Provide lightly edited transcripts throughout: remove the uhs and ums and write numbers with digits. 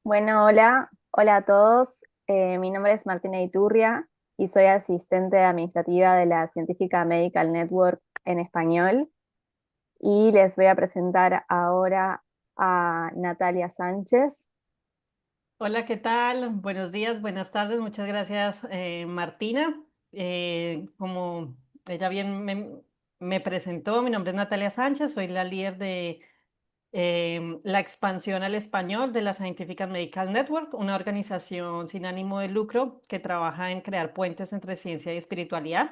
Bueno, hola a todos. Mi nombre es Martina Iturria y soy asistente administrativa de la Científica Medical Network en español. Y les voy a presentar ahora a Natalia Sánchez. Hola, ¿qué tal? Buenos días, buenas tardes. Muchas gracias, Martina. Como ella bien me presentó, mi nombre es Natalia Sánchez, soy la líder de la expansión al español de la Scientific and Medical Network, una organización sin ánimo de lucro que trabaja en crear puentes entre ciencia y espiritualidad.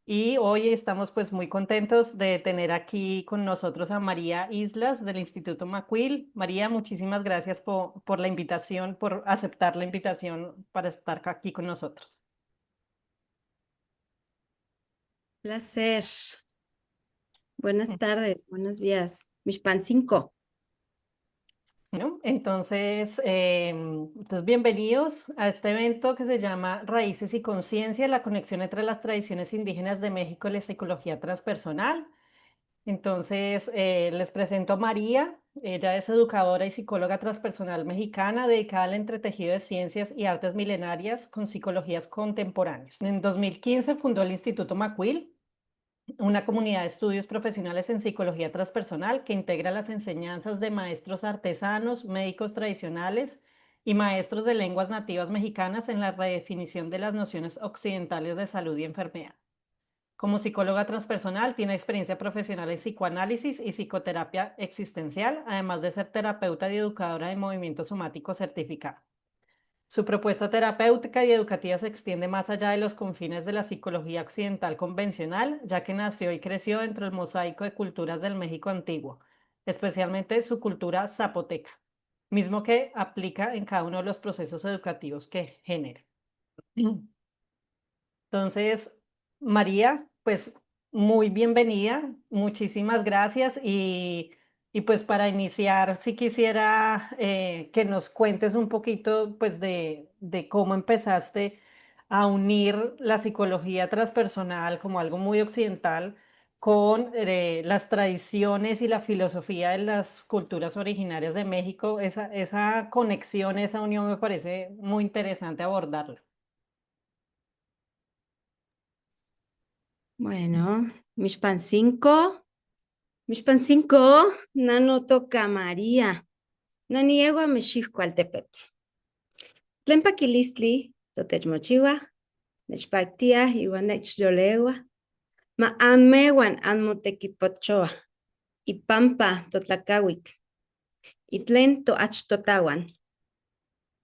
Y hoy estamos pues muy contentos de tener aquí con nosotros a María Islas del Instituto Macuil. María, muchísimas gracias por la invitación, por aceptar la invitación para estar aquí con nosotros. Placer. Buenas tardes, buenos días. Mishpan 5. ¿No? Entonces, bienvenidos a este evento que se llama Raíces y Conciencia, la conexión entre las tradiciones indígenas de México y la psicología transpersonal. Les presento a María. Ella es educadora y psicóloga transpersonal mexicana dedicada al entretejido de ciencias y artes milenarias con psicologías contemporáneas. En 2015 fundó el Instituto Macuil, una comunidad de estudios profesionales en psicología transpersonal que integra las enseñanzas de maestros artesanos, médicos tradicionales y maestros de lenguas nativas mexicanas en la redefinición de las nociones occidentales de salud y enfermedad. Como psicóloga transpersonal, tiene experiencia profesional en psicoanálisis y psicoterapia existencial, además de ser terapeuta y educadora de movimiento somático certificada. Su propuesta terapéutica y educativa se extiende más allá de los confines de la psicología occidental convencional, ya que nació y creció dentro del mosaico de culturas del México antiguo, especialmente su cultura zapoteca, mismo que aplica en cada uno de los procesos educativos que genera. Entonces, María, pues muy bienvenida, muchísimas gracias y pues para iniciar, si quisiera que nos cuentes un poquito pues de cómo empezaste a unir la psicología transpersonal como algo muy occidental con las tradiciones y la filosofía de las culturas originarias de México. Esa conexión, esa unión me parece muy interesante abordarla. Bueno, Mishpan 5. Mishpan 5. Nano toca María. Naniegua Meshifco Altepet. Tlenpaquilistli, Totechmochiwa, Nechpactia, Iwanech Yolegua. Ma amewan anmotequipochoa. Ipampa Totlacawik. Itlen toachtotawan.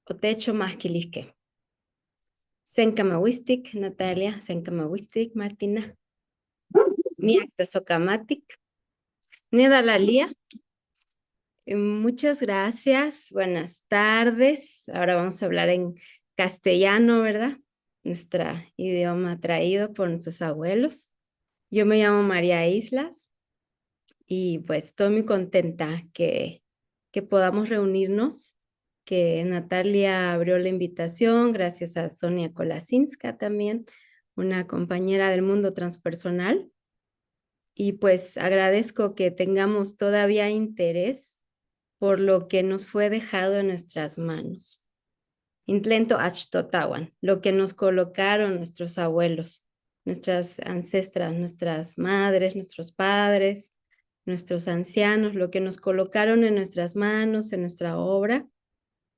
Otecho masquilisque. Sencamawistic, Natalia, Sencamawistic, Martina. Niacta Socamatic. Nedalalía. Muchas gracias. Buenas tardes. Ahora vamos a hablar en castellano, ¿verdad? Nuestro idioma traído por nuestros abuelos. Yo me llamo María Islas y pues estoy muy contenta que podamos reunirnos, que Natalia abrió la invitación, gracias a Sonia Kolasinska también, una compañera del mundo transpersonal. Y pues agradezco que tengamos todavía interés por lo que nos fue dejado en nuestras manos. Intlento achtotawan, lo que nos colocaron nuestros abuelos, nuestras ancestras, nuestras madres, nuestros padres, nuestros ancianos, lo que nos colocaron en nuestras manos, en nuestra obra,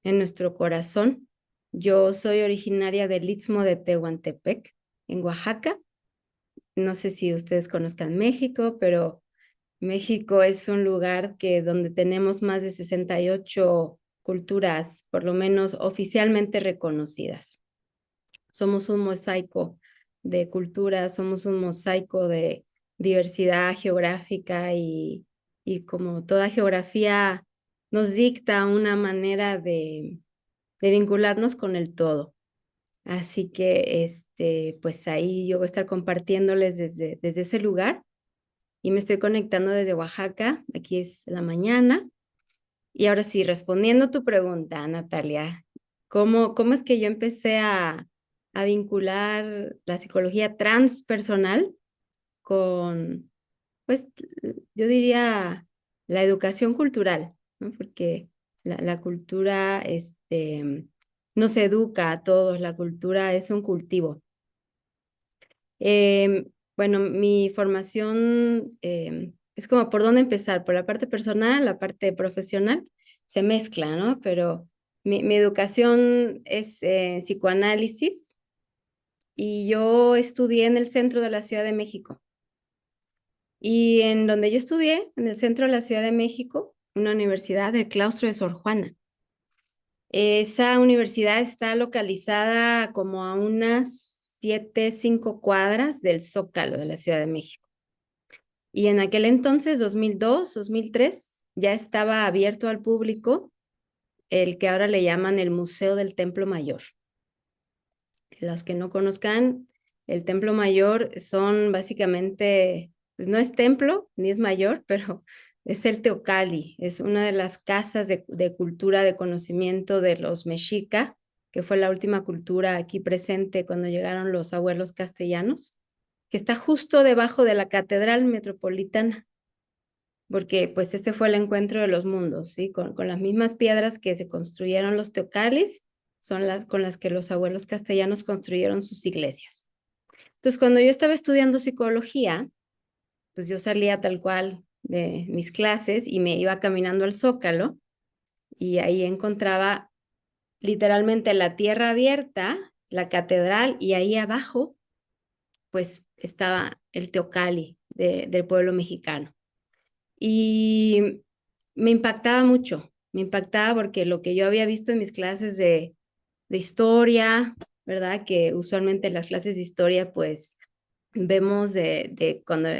en nuestro corazón. Yo soy originaria del Istmo de Tehuantepec, en Oaxaca. No sé si ustedes conozcan México, pero México es un lugar donde tenemos más de 68 culturas, por lo menos oficialmente reconocidas. Somos un mosaico de culturas, somos un mosaico de diversidad geográfica y como toda geografía nos dicta una manera de vincularnos con el todo. Así que pues ahí yo voy a estar compartiéndoles desde ese lugar y me estoy conectando desde Oaxaca. Aquí es la mañana. Y ahora sí, respondiendo a tu pregunta, Natalia, ¿cómo es que yo empecé a vincular la psicología transpersonal con, pues, yo diría la educación cultural, ¿no? Porque La cultura nos educa a todos, la cultura es un cultivo. Bueno, mi formación es como por dónde empezar, por la parte personal, la parte profesional, se mezcla, ¿no? Pero mi educación es psicoanálisis y yo estudié en el centro de la Ciudad de México. Y en donde yo estudié, en el centro de la Ciudad de México, una universidad del claustro de Sor Juana. Esa universidad está localizada como a unas 5 cuadras del Zócalo de la Ciudad de México. Y en aquel entonces, 2002, 2003, ya estaba abierto al público el que ahora le llaman el Museo del Templo Mayor. Los que no conozcan, el Templo Mayor son básicamente, pues no es templo ni es mayor, pero es el Teocalli, es una de las casas de cultura, de conocimiento de los mexica, que fue la última cultura aquí presente cuando llegaron los abuelos castellanos, que está justo debajo de la Catedral Metropolitana, porque pues ese fue el encuentro de los mundos, ¿sí? Con las mismas piedras que se construyeron los teocallis, son las con las que los abuelos castellanos construyeron sus iglesias. Entonces, cuando yo estaba estudiando psicología, pues yo salía tal cual de mis clases y me iba caminando al Zócalo y ahí encontraba literalmente la tierra abierta, la catedral, y ahí abajo pues estaba el Teocalli del pueblo mexicano. Y me impactaba porque lo que yo había visto en mis clases de historia, ¿verdad? Que usualmente en las clases de historia pues vemos cuando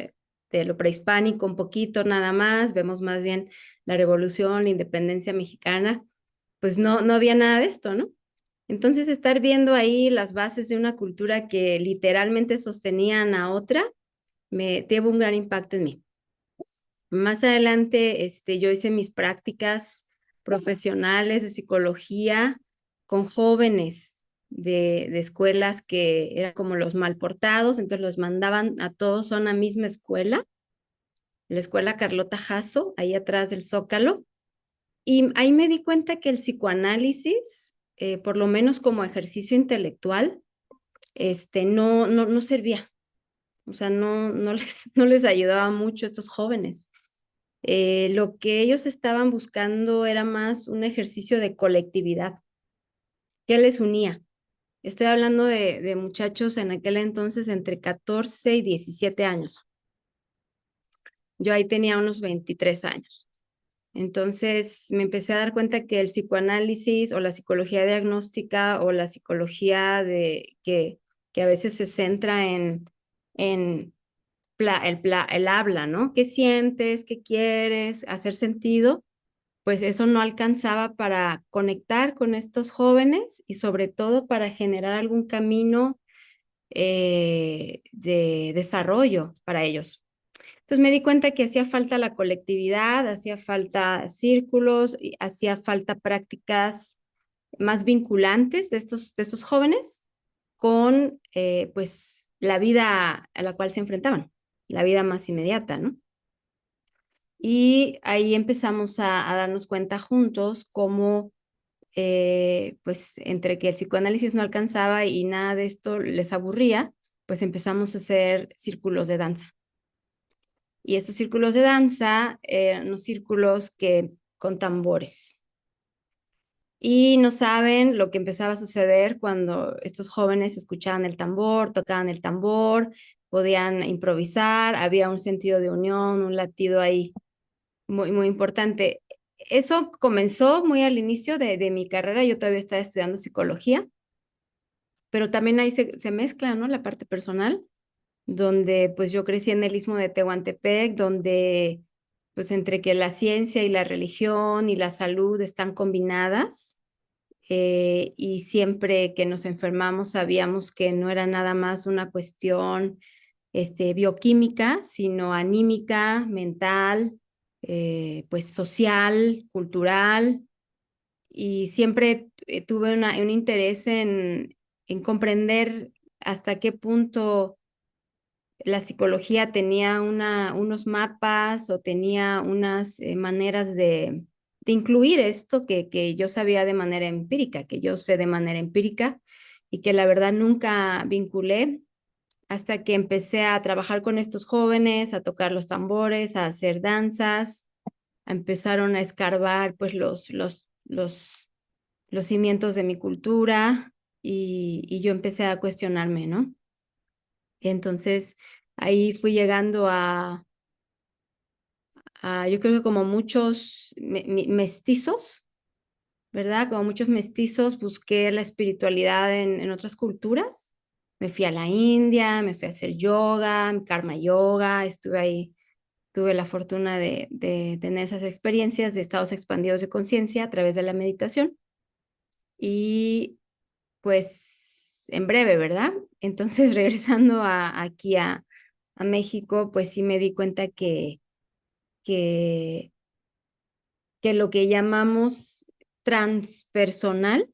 de lo prehispánico un poquito nada más, vemos más bien la revolución, la independencia mexicana, pues no había nada de esto, ¿no? Entonces estar viendo ahí las bases de una cultura que literalmente sostenían a otra, me tuvo un gran impacto en mí. Más adelante, yo hice mis prácticas profesionales de psicología con jóvenes de escuelas que eran como los mal portados, entonces los mandaban a todos a una misma escuela, la escuela Carlota Jasso, ahí atrás del Zócalo, y ahí me di cuenta que el psicoanálisis, por lo menos como ejercicio intelectual, no servía, o sea, no les ayudaba mucho a estos jóvenes. Lo que ellos estaban buscando era más un ejercicio de colectividad. ¿Qué les unía? Estoy hablando de muchachos en aquel entonces entre 14 y 17 años. Yo ahí tenía unos 23 años. Entonces me empecé a dar cuenta que el psicoanálisis o la psicología diagnóstica o la psicología que a veces se centra en el habla, ¿no? ¿Qué sientes? ¿Qué quieres? Hacer sentido, pues eso no alcanzaba para conectar con estos jóvenes y sobre todo para generar algún camino de desarrollo para ellos. Entonces me di cuenta que hacía falta la colectividad, hacía falta círculos, hacía falta prácticas más vinculantes de estos jóvenes con pues la vida a la cual se enfrentaban, la vida más inmediata, ¿no? Y ahí empezamos a darnos cuenta juntos cómo, pues, entre que el psicoanálisis no alcanzaba y nada de esto les aburría, pues empezamos a hacer círculos de danza. Y estos círculos de danza eran unos círculos con tambores. Y no saben lo que empezaba a suceder cuando estos jóvenes escuchaban el tambor, tocaban el tambor, podían improvisar, había un sentido de unión, un latido ahí muy importante. Eso comenzó muy al inicio de mi carrera, yo todavía estaba estudiando psicología, pero también ahí se mezcla, ¿no? La parte personal, donde pues yo crecí en el Istmo de Tehuantepec, donde pues entre que la ciencia y la religión y la salud están combinadas, y siempre que nos enfermamos sabíamos que no era nada más una cuestión bioquímica, sino anímica, mental, pues social, cultural, y siempre tuve un interés en comprender hasta qué punto la psicología tenía unos mapas o tenía unas maneras incluir esto que yo sabía de manera empírica, que yo sé de manera empírica y que la verdad nunca vinculé hasta que empecé a trabajar con estos jóvenes, a tocar los tambores, a hacer danzas, empezaron a escarbar pues los cimientos de mi cultura y yo empecé a cuestionarme, ¿no? Y entonces ahí fui llegando yo creo que como muchos mestizos, ¿verdad? Como muchos mestizos, busqué la espiritualidad en otras culturas. Me fui a la India, me fui a hacer yoga, karma yoga, estuve ahí, tuve la fortuna de tener esas experiencias de estados expandidos de conciencia a través de la meditación. Y pues en breve, ¿verdad? Entonces regresando aquí a México, pues sí me di cuenta que, que lo que llamamos transpersonal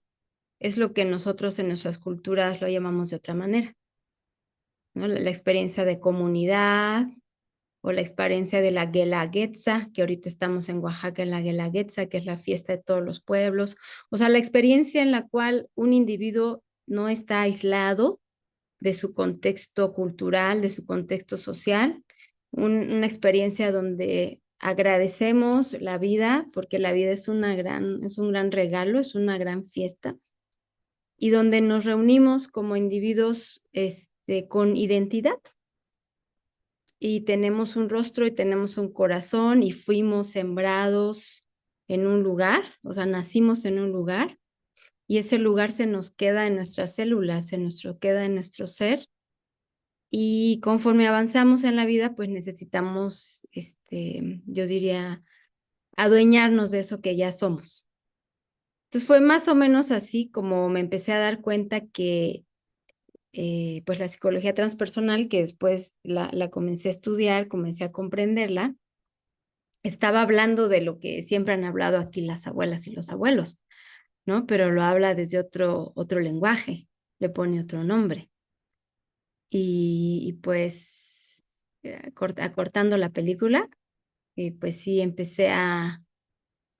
es lo que nosotros en nuestras culturas lo llamamos de otra manera, ¿no? La experiencia de comunidad o la experiencia de la Guelaguetza, que ahorita estamos en Oaxaca en la Guelaguetza, que es la fiesta de todos los pueblos. O sea, la experiencia en la cual un individuo no está aislado de su contexto cultural, de su contexto social, una experiencia donde agradecemos la vida, porque la vida es un gran regalo, es una gran fiesta, y donde nos reunimos como individuos con identidad y tenemos un rostro y tenemos un corazón y fuimos sembrados en un lugar, o sea, nacimos en un lugar y ese lugar se nos queda en nuestras células, queda en nuestro ser y conforme avanzamos en la vida, pues necesitamos, yo diría, adueñarnos de eso que ya somos. Entonces fue más o menos así como me empecé a dar cuenta que pues la psicología transpersonal, que después la comencé a estudiar, comencé a comprenderla, estaba hablando de lo que siempre han hablado aquí las abuelas y los abuelos, ¿no? Pero lo habla desde otro lenguaje, le pone otro nombre. Y pues acortando la película, pues sí empecé a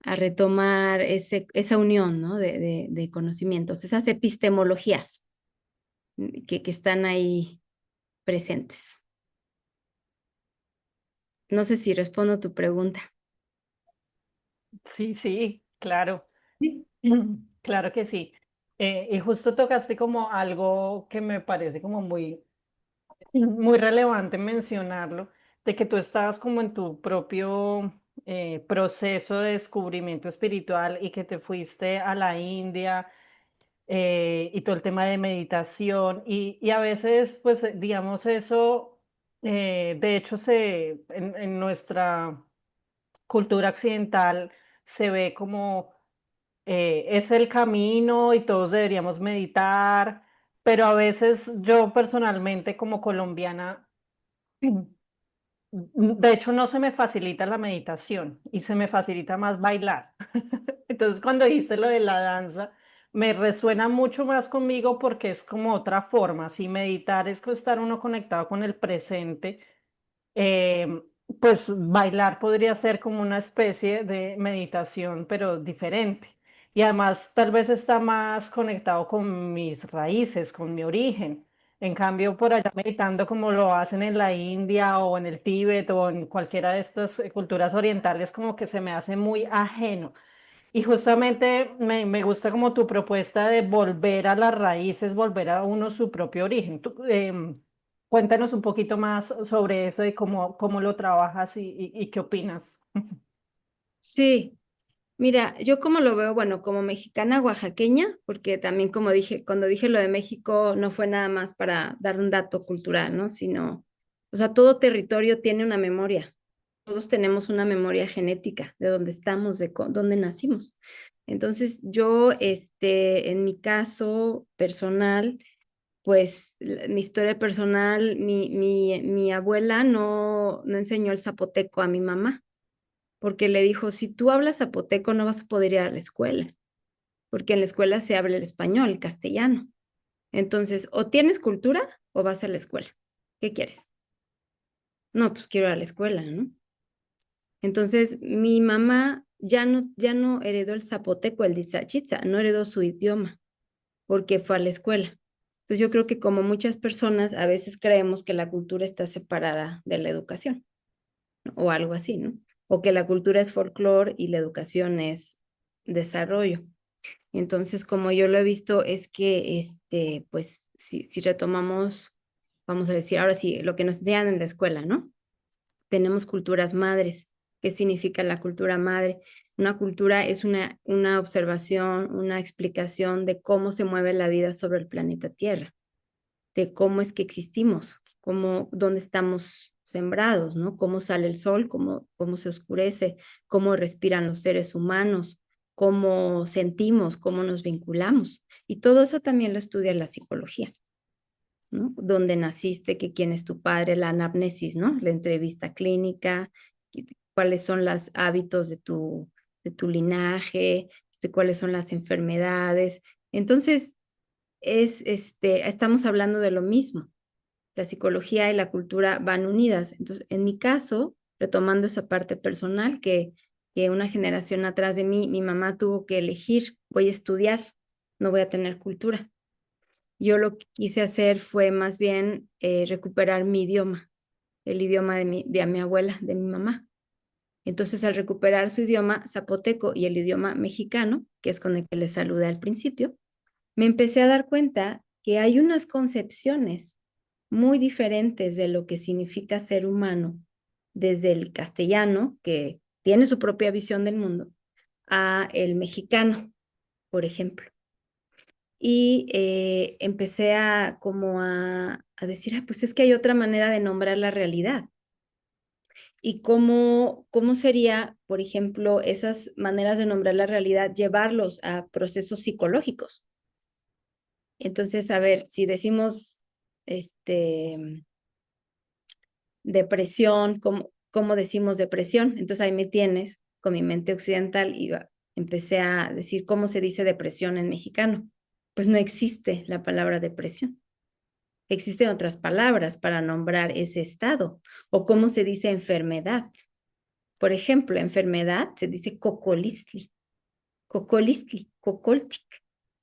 retomar esa unión, ¿no? de conocimientos, esas epistemologías que están ahí presentes. No sé si respondo tu pregunta. Sí, sí, claro. Sí. Claro que sí. Y justo tocaste como algo que me parece como muy relevante mencionarlo, de que tú estabas como en tu propio proceso de descubrimiento espiritual y que te fuiste a la India y todo el tema de meditación y a veces, pues, digamos eso, de hecho, en nuestra cultura occidental se ve como es el camino y todos deberíamos meditar, pero a veces yo personalmente como colombiana, de hecho no se me facilita la meditación y se me facilita más bailar. Entonces cuando hice lo de la danza, me resuena mucho más conmigo porque es como otra forma. Si meditar es estar uno conectado con el presente, eh, pues bailar podría ser como una especie de meditación, pero diferente. Y además tal vez está más conectado con mis raíces, con mi origen. En cambio, por allá meditando como lo hacen en la India o en el Tíbet o en cualquiera de estas culturas orientales, como que se me hace muy ajeno. Y justamente me gusta como tu propuesta de volver a las raíces, volver a uno su propio origen. Cuéntanos un poquito más sobre eso y cómo lo trabajas y qué opinas. Sí, mira, yo como lo veo, bueno, como mexicana oaxaqueña, porque también como dije, cuando dije lo de México no fue nada más para dar un dato cultural, ¿no? Sino, o sea, todo territorio tiene una memoria. Todos tenemos una memoria genética de dónde estamos, dónde nacimos. Entonces, yo, en mi caso personal, pues mi historia personal, mi abuela no enseñó el zapoteco a mi mamá, porque le dijo, si tú hablas zapoteco no vas a poder ir a la escuela, porque en la escuela se habla el español, el castellano. Entonces, o tienes cultura o vas a la escuela. ¿Qué quieres? No, pues quiero ir a la escuela, ¿no? Entonces, mi mamá ya no heredó el zapoteco, el Ditzachitza, no heredó su idioma porque fue a la escuela. Entonces yo creo que como muchas personas a veces creemos que la cultura está separada de la educación, ¿no? O algo así, ¿no? O que la cultura es folclore y la educación es desarrollo. Entonces, como yo lo he visto, es que, pues, si retomamos, vamos a decir, ahora sí, lo que nos enseñan en la escuela, ¿no? Tenemos culturas madres. ¿Qué significa la cultura madre? Una cultura es una observación, una explicación de cómo se mueve la vida sobre el planeta Tierra, de cómo es que existimos, dónde estamos sembrados, ¿no? Cómo sale el sol, cómo se oscurece, cómo respiran los seres humanos, cómo sentimos, cómo nos vinculamos. Y todo eso también lo estudia la psicología, ¿no? Dónde naciste, quién es tu padre, la anamnesis, ¿no? La entrevista clínica, cuáles son los hábitos de tu linaje, cuáles son las enfermedades. Entonces, estamos hablando de lo mismo. La psicología y la cultura van unidas. Entonces, en mi caso, retomando esa parte personal, que una generación atrás de mí, mi mamá tuvo que elegir, voy a estudiar, no voy a tener cultura. Yo lo que quise hacer fue más bien recuperar mi idioma, el idioma de mi abuela, de mi mamá. Entonces, al recuperar su idioma zapoteco y el idioma mexicano, que es con el que le saludé al principio, me empecé a dar cuenta que hay unas concepciones muy diferentes de lo que significa ser humano desde el castellano, que tiene su propia visión del mundo, a el mexicano, por ejemplo. Y empecé a decir, pues es que hay otra manera de nombrar la realidad. Y cómo sería, por ejemplo, esas maneras de nombrar la realidad, llevarlos a procesos psicológicos. Entonces, a ver, si decimos depresión, ¿cómo decimos depresión? Entonces ahí me tienes con mi mente occidental y empecé a decir cómo se dice depresión en mexicano. Pues no existe la palabra depresión. Existen otras palabras para nombrar ese estado. O cómo se dice enfermedad. Por ejemplo, enfermedad se dice cocolistli, cocoltic.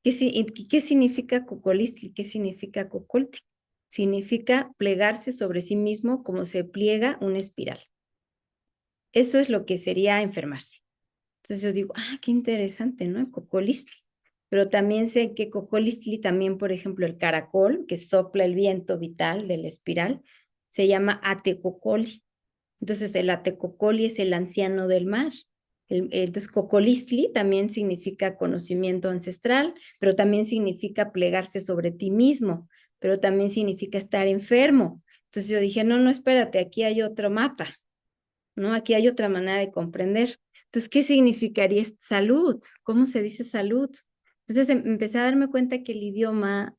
¿Qué significa cocolistli? ¿Qué significa cocoltic? Significa plegarse sobre sí mismo como se pliega una espiral. Eso es lo que sería enfermarse. Entonces yo digo, qué interesante, ¿no? El cocolistli. Pero también sé que cocolistli, también, por ejemplo, el caracol, que sopla el viento vital de la espiral, se llama atecocoli. Entonces, el atecocoli es el anciano del mar. Entonces, cocolistli también significa conocimiento ancestral, pero también significa plegarse sobre ti mismo, pero también significa estar enfermo. Entonces yo dije, no, espérate, aquí hay otro mapa, ¿no? Aquí hay otra manera de comprender. Entonces, ¿qué significaría salud? ¿Cómo se dice salud? Entonces empecé a darme cuenta que el idioma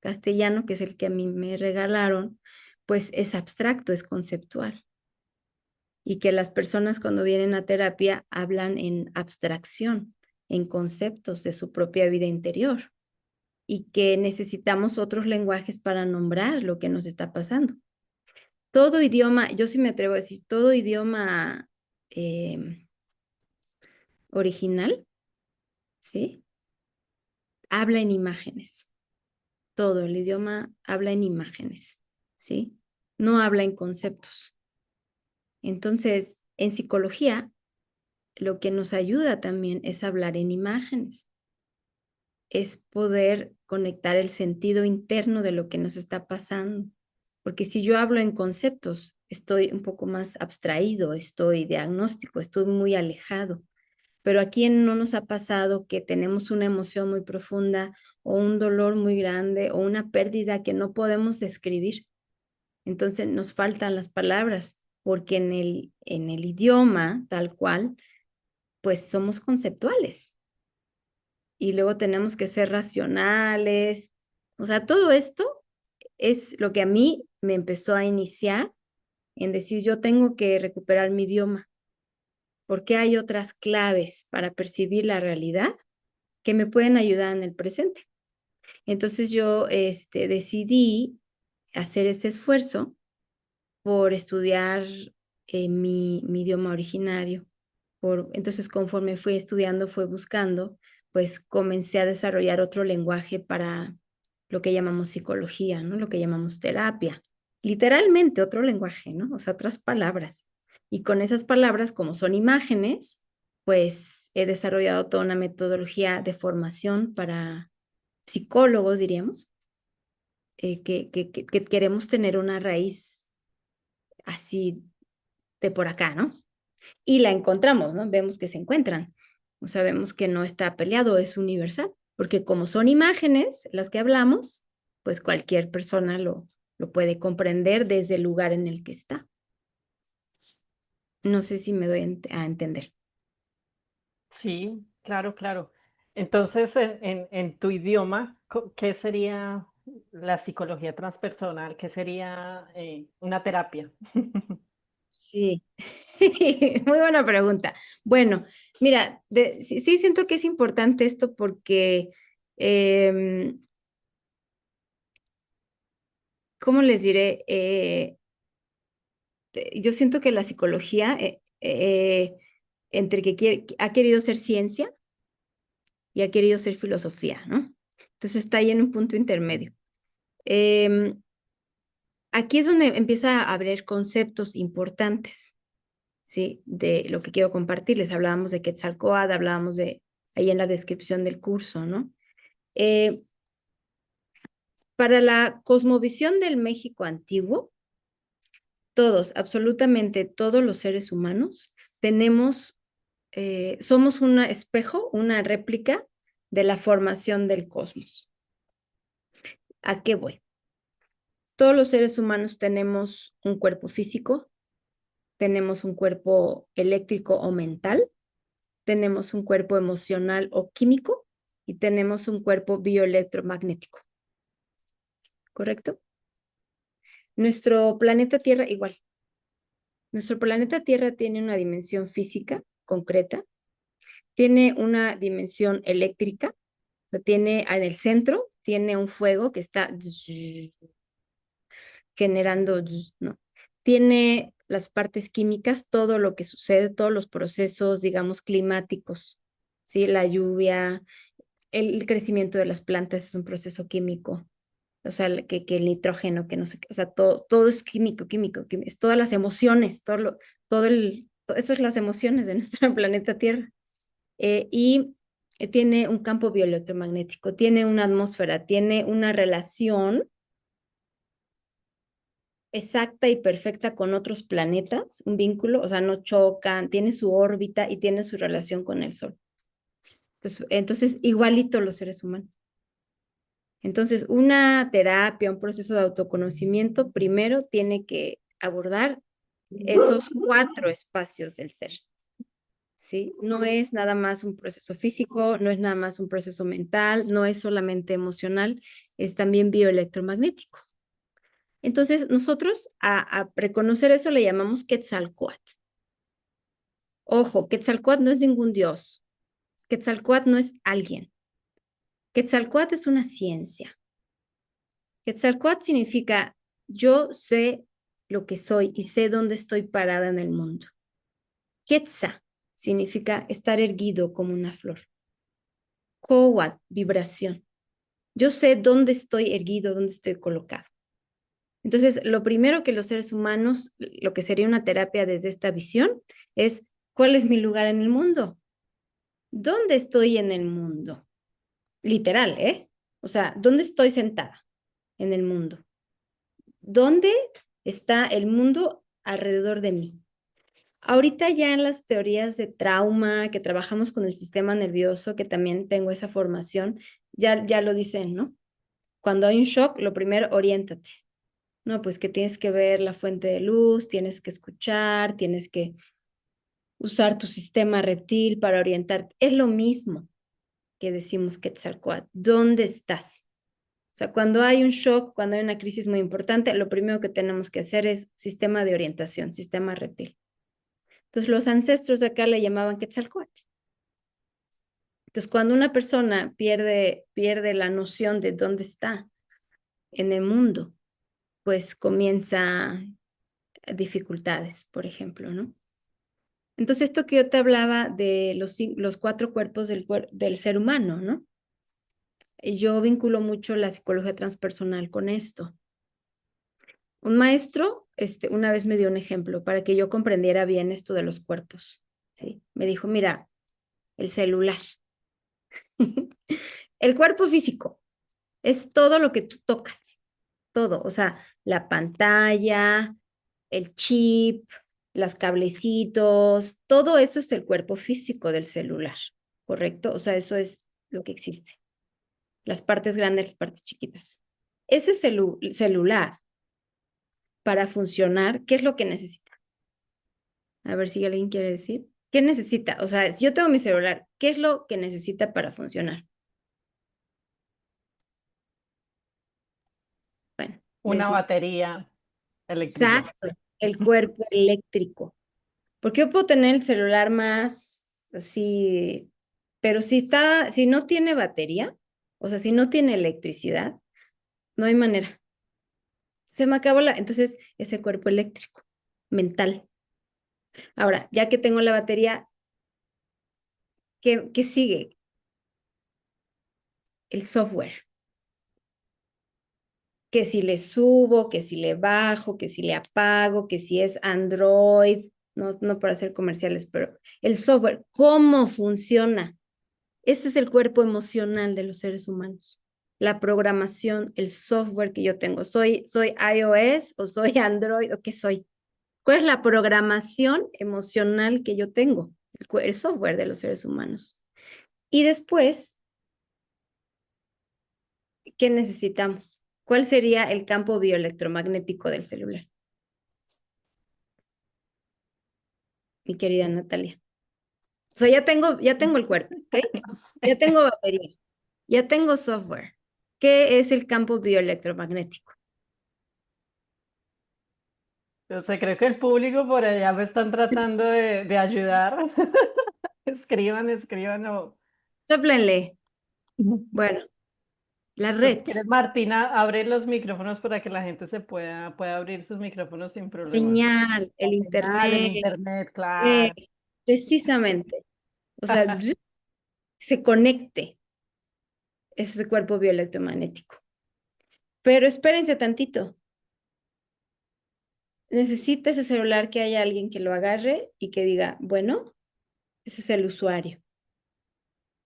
castellano, que es el que a mí me regalaron, pues es abstracto, es conceptual. Y que las personas cuando vienen a terapia hablan en abstracción, en conceptos de su propia vida interior, y que necesitamos otros lenguajes para nombrar lo que nos está pasando. Todo idioma, yo sí me atrevo a decir, todo idioma original, ¿sí? Habla en imágenes. Todo el idioma habla en imágenes, ¿sí? No habla en conceptos. Entonces, en psicología, lo que nos ayuda también es hablar en imágenes, es poder conectar el sentido interno de lo que nos está pasando. Porque si yo hablo en conceptos, estoy un poco más abstraído, estoy diagnóstico, estoy muy alejado. Pero ¿a quién no nos ha pasado que tenemos una emoción muy profunda o un dolor muy grande o una pérdida que no podemos describir? Entonces nos faltan las palabras, porque en el idioma tal cual, pues somos conceptuales. Y luego tenemos que ser racionales. O sea, todo esto es lo que a mí me empezó a iniciar en decir, yo tengo que recuperar mi idioma, porque hay otras claves para percibir la realidad que me pueden ayudar en el presente. Entonces yo decidí hacer ese esfuerzo por estudiar mi idioma originario. Entonces, conforme fui estudiando, fui buscando, pues comencé a desarrollar otro lenguaje para lo que llamamos psicología, ¿no? Lo que llamamos terapia. Literalmente otro lenguaje, ¿no? O sea, otras palabras. Y con esas palabras, como son imágenes, pues he desarrollado toda una metodología de formación para psicólogos, diríamos, que queremos tener una raíz así de por acá, ¿no? Y la encontramos, ¿no? Vemos que se encuentran. O sea, vemos que no está peleado, es universal, porque como son imágenes las que hablamos, pues cualquier persona lo puede comprender desde el lugar en el que está. No sé si me doy a entender. Sí, claro, claro. Entonces, en tu idioma, ¿qué sería la psicología transpersonal? ¿Qué sería una terapia? Sí, muy buena pregunta. Bueno, mira, sí siento que es importante esto porque, ¿cómo les diré? Yo siento que la psicología, entre que ha querido ser ciencia y ha querido ser filosofía, ¿no? Entonces está ahí en un punto intermedio. Aquí es donde empieza a haber conceptos importantes, ¿sí? De lo que quiero compartirles. Hablábamos de Quetzalcóatl, hablábamos de ahí en la descripción del curso, ¿no? Eh, para la cosmovisión del México antiguo, todos, absolutamente todos los seres humanos, somos un espejo, una réplica de la formación del cosmos. ¿A qué voy? Todos los seres humanos tenemos un cuerpo físico, tenemos un cuerpo eléctrico o mental, tenemos un cuerpo emocional o químico y tenemos un cuerpo bioelectromagnético. ¿Correcto? Nuestro planeta Tierra igual. Nuestro planeta Tierra tiene una dimensión física concreta, tiene una dimensión eléctrica, tiene en el centro, tiene un fuego que está generando, ¿no? Tiene las partes químicas, todo lo que sucede, todos los procesos, digamos, climáticos, ¿sí? La lluvia, el crecimiento de las plantas es un proceso químico, o sea, que el nitrógeno, que no sé qué, o sea, todo es químico, es todas las emociones, eso es las emociones de nuestro planeta Tierra. Y tiene un campo bioelectromagnético, tiene una atmósfera, tiene una relación exacta y perfecta con otros planetas, un vínculo, o sea, no chocan, tiene su órbita y tiene su relación con el Sol. Entonces igualito los seres humanos. Entonces, una terapia, un proceso de autoconocimiento, primero tiene que abordar esos 4 espacios del ser, ¿sí? No es nada más un proceso físico, no es nada más un proceso mental, no es solamente emocional, es también bioelectromagnético. Entonces, nosotros a reconocer eso le llamamos Quetzalcóatl. Ojo, Quetzalcóatl no es ningún dios. Quetzalcóatl no es alguien. Quetzalcóatl es una ciencia. Quetzalcóatl significa yo sé lo que soy y sé dónde estoy parada en el mundo. Quetzá significa estar erguido como una flor. Cóatl, vibración. Yo sé dónde estoy erguido, dónde estoy colocado. Entonces, lo primero que los seres humanos, lo que sería una terapia desde esta visión, es ¿cuál es mi lugar en el mundo? ¿Dónde estoy en el mundo? Literal, ¿eh? O sea, ¿dónde estoy sentada en el mundo? ¿Dónde está el mundo alrededor de mí? Ahorita ya en las teorías de trauma, que trabajamos con el sistema nervioso, que también tengo esa formación, ya lo dicen, ¿no? Cuando hay un shock, lo primero, oriéntate. No, pues que tienes que ver la fuente de luz, tienes que escuchar, tienes que usar tu sistema reptil para orientarte. Es lo mismo que decimos Quetzalcóatl. ¿Dónde estás? O sea, cuando hay un shock, cuando hay una crisis muy importante, lo primero que tenemos que hacer es sistema de orientación, sistema reptil. Entonces, los ancestros de acá le llamaban Quetzalcóatl. Entonces, cuando una persona pierde la noción de dónde está en el mundo, pues comienza dificultades, por ejemplo, ¿no? Entonces, esto que yo te hablaba de los 4 cuerpos del ser humano, ¿no? Yo vinculo mucho la psicología transpersonal con esto. Un maestro, una vez me dio un ejemplo para que yo comprendiera bien esto de los cuerpos, ¿sí? Me dijo, mira, el celular. El cuerpo físico es todo lo que tú tocas, todo, o sea, la pantalla, el chip, los cablecitos, todo eso es el cuerpo físico del celular, ¿correcto? O sea, eso es lo que existe. Las partes grandes, las partes chiquitas. Ese celular, para funcionar, ¿qué es lo que necesita? A ver si alguien quiere decir. ¿Qué necesita? O sea, si yo tengo mi celular, ¿qué es lo que necesita para funcionar? Bueno, Una batería eléctrica. exacto, el cuerpo eléctrico. Porque yo puedo tener el celular más así, pero si no tiene batería, o sea, si no tiene electricidad, no hay manera. Se me acabó entonces es el cuerpo eléctrico, mental. Ahora, ya que tengo la batería, ¿qué sigue? El software. Que si le subo, que si le bajo, que si le apago, que si es Android, no para hacer comerciales, pero el software, ¿cómo funciona? Este es el cuerpo emocional de los seres humanos. La programación, el software que yo tengo. ¿Soy iOS o soy Android o qué soy? ¿Cuál es la programación emocional que yo tengo? El software de los seres humanos. Y después, ¿qué necesitamos? ¿Cuál sería el campo bioelectromagnético del celular? Mi querida Natalia. O sea, ya tengo el cuerpo, ¿ok? No Ya sé. tengo batería, ya tengo software. ¿Qué es el campo bioelectromagnético? Yo sé, creo que el público por allá me están tratando de ayudar. Escriban o... Sóplenle. Bueno, la Pues, red, si quieres, Martina, abre los micrófonos para que la gente pueda abrir sus micrófonos sin problema. señal, La el señal, el internet, internet, eh, claro. precisamente. O sea, se conecte ese cuerpo bioelectromagnético. Pero espérense tantito. Necesita ese celular que haya alguien que lo agarre y que diga, bueno, ese es el usuario.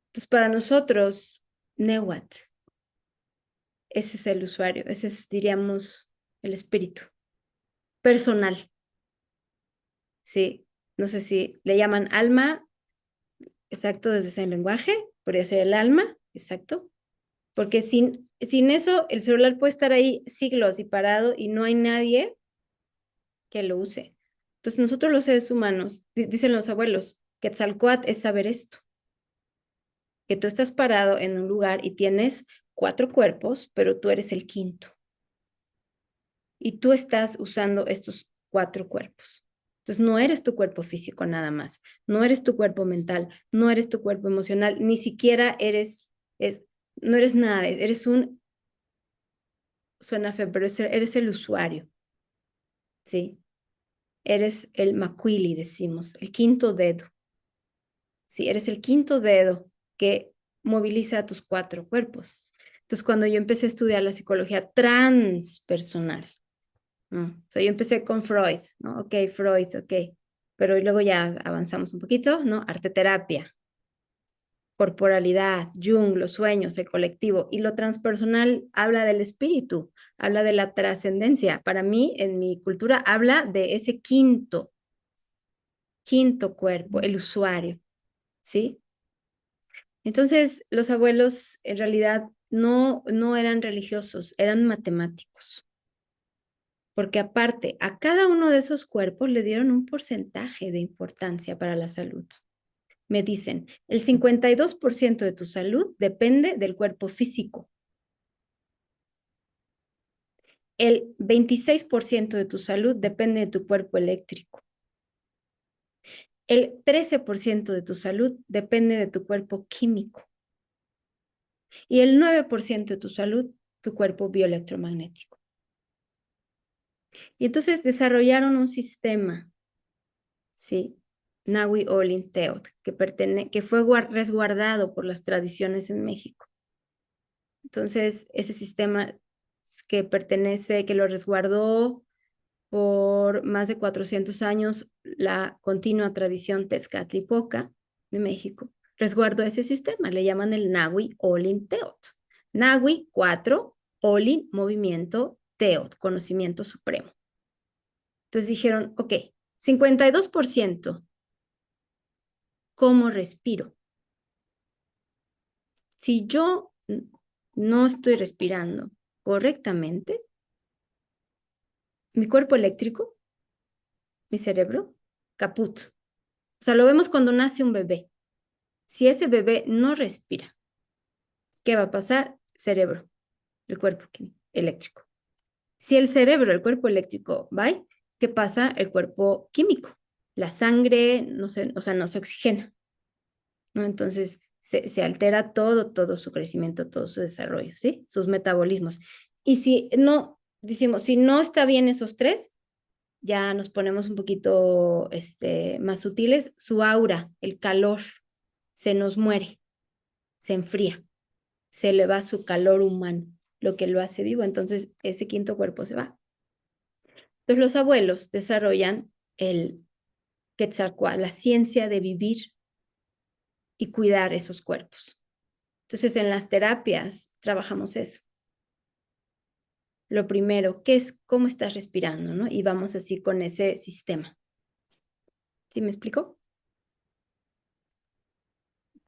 Entonces, para nosotros, Newat, ese es el usuario, ese es, diríamos, el espíritu personal. Sí, no sé si le llaman alma, exacto, desde ese lenguaje, podría ser el alma, exacto, porque sin eso el celular puede estar ahí siglos y parado y no hay nadie que lo use. Entonces nosotros los seres humanos, dicen los abuelos, Quetzalcóatl es saber esto, que tú estás parado en un lugar y tienes 4 cuerpos, pero tú eres el quinto. Y tú estás usando estos 4 cuerpos. Entonces, no eres tu cuerpo físico nada más, no eres tu cuerpo mental, no eres tu cuerpo emocional, ni siquiera no eres nada, suena feo, pero eres el usuario, ¿sí? Eres el macuili, decimos, el quinto dedo, ¿sí? Eres el quinto dedo que moviliza a tus 4 cuerpos. Entonces, cuando yo empecé a estudiar la psicología transpersonal, ¿no? O sea, yo empecé con Freud, ¿no? Ok, Freud, ok. Pero luego ya avanzamos un poquito, ¿no? Arteterapia, corporalidad, Jung, los sueños, el colectivo. Y lo transpersonal habla del espíritu, habla de la trascendencia. Para mí, en mi cultura, habla de ese quinto cuerpo, el usuario, ¿sí? Entonces, los abuelos en realidad no eran religiosos, eran matemáticos. Porque aparte, a cada uno de esos cuerpos le dieron un porcentaje de importancia para la salud. Me dicen, el 52% de tu salud depende del cuerpo físico. El 26% de tu salud depende de tu cuerpo eléctrico. El 13% de tu salud depende de tu cuerpo químico. Y el 9% de tu salud, tu cuerpo bioelectromagnético. Y entonces desarrollaron un sistema, ¿sí? Nahui Olin Teot, que fue resguardado por las tradiciones en México. Entonces, ese sistema que lo resguardó por más de 400 años, la continua tradición Tezcatlipoca de México, resguardó ese sistema, le llaman el Nahui Olin Teot. Nahui, 4, Olin, movimiento, Teot, conocimiento supremo. Entonces dijeron, ok, 52%, ¿cómo respiro? Si yo no estoy respirando correctamente, mi cuerpo eléctrico, mi cerebro, caput. O sea, lo vemos cuando nace un bebé. Si ese bebé no respira, ¿qué va a pasar? Cerebro, el cuerpo eléctrico. Si el cerebro, el cuerpo eléctrico va, ¿qué pasa? El cuerpo químico. La sangre no se oxigena, ¿no? Entonces se altera todo su crecimiento, todo su desarrollo, ¿sí? Sus metabolismos. Y si no, decimos, si no está bien esos tres, ya nos ponemos un poquito más sutiles, su aura, el calor, se nos muere, se enfría, se le va su calor humano, lo que lo hace vivo, entonces ese quinto cuerpo se va. Entonces los abuelos desarrollan el Quetzalcóatl, la ciencia de vivir y cuidar esos cuerpos. Entonces en las terapias trabajamos eso. Lo primero, ¿qué es? ¿Cómo estás respirando? ¿No? Y vamos así con ese sistema. ¿Sí me explico?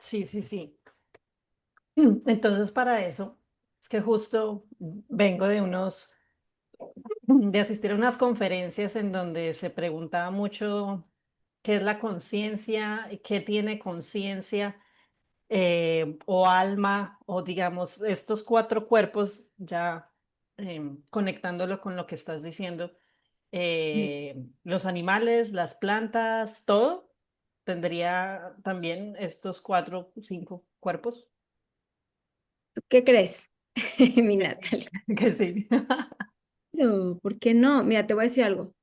Sí, sí, sí. Entonces, para eso, es que justo vengo de asistir a unas conferencias en donde se preguntaba mucho qué es la conciencia, qué tiene conciencia o alma, o digamos, estos cuatro cuerpos, ya conectándolo con lo que estás diciendo, los animales, las plantas, todo tendría también estos cuatro, cinco cuerpos. ¿Tú qué crees, mi Que sí. Natalia? Que sí. No, ¿por qué no? Mira, te voy a decir algo.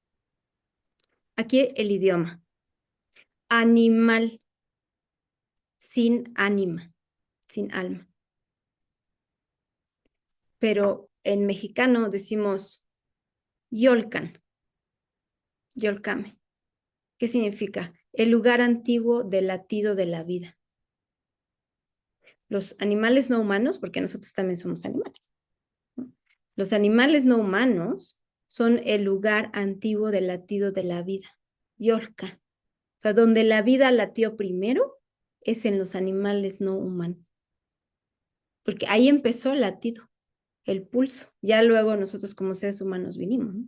Aquí el idioma. Animal sin ánima, sin alma. Pero en mexicano decimos yolcan, yolcame. ¿Qué significa? El lugar antiguo del latido de la vida. Los animales no humanos, porque nosotros también somos animales, ¿no? Los animales no humanos son el lugar antiguo del latido de la vida. Yolca. O sea, donde la vida latió primero es en los animales no humanos. Porque ahí empezó el latido, el pulso. Ya luego nosotros como seres humanos vinimos, ¿no?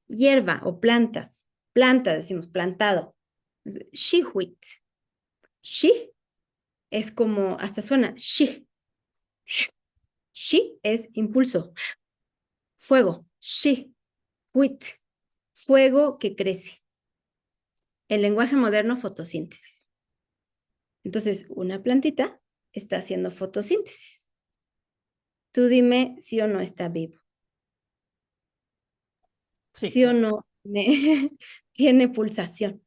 Hierba o plantas. Planta, decimos, plantado. Shihuit. Shi es como, hasta suena, shi. Shi es impulso. Fuego. Shi. Huit. Fuego que crece. En lenguaje moderno, fotosíntesis. Entonces, una plantita está haciendo fotosíntesis. Tú dime si o no está vivo. Sí, Sí o claro. no tiene pulsación. Mm.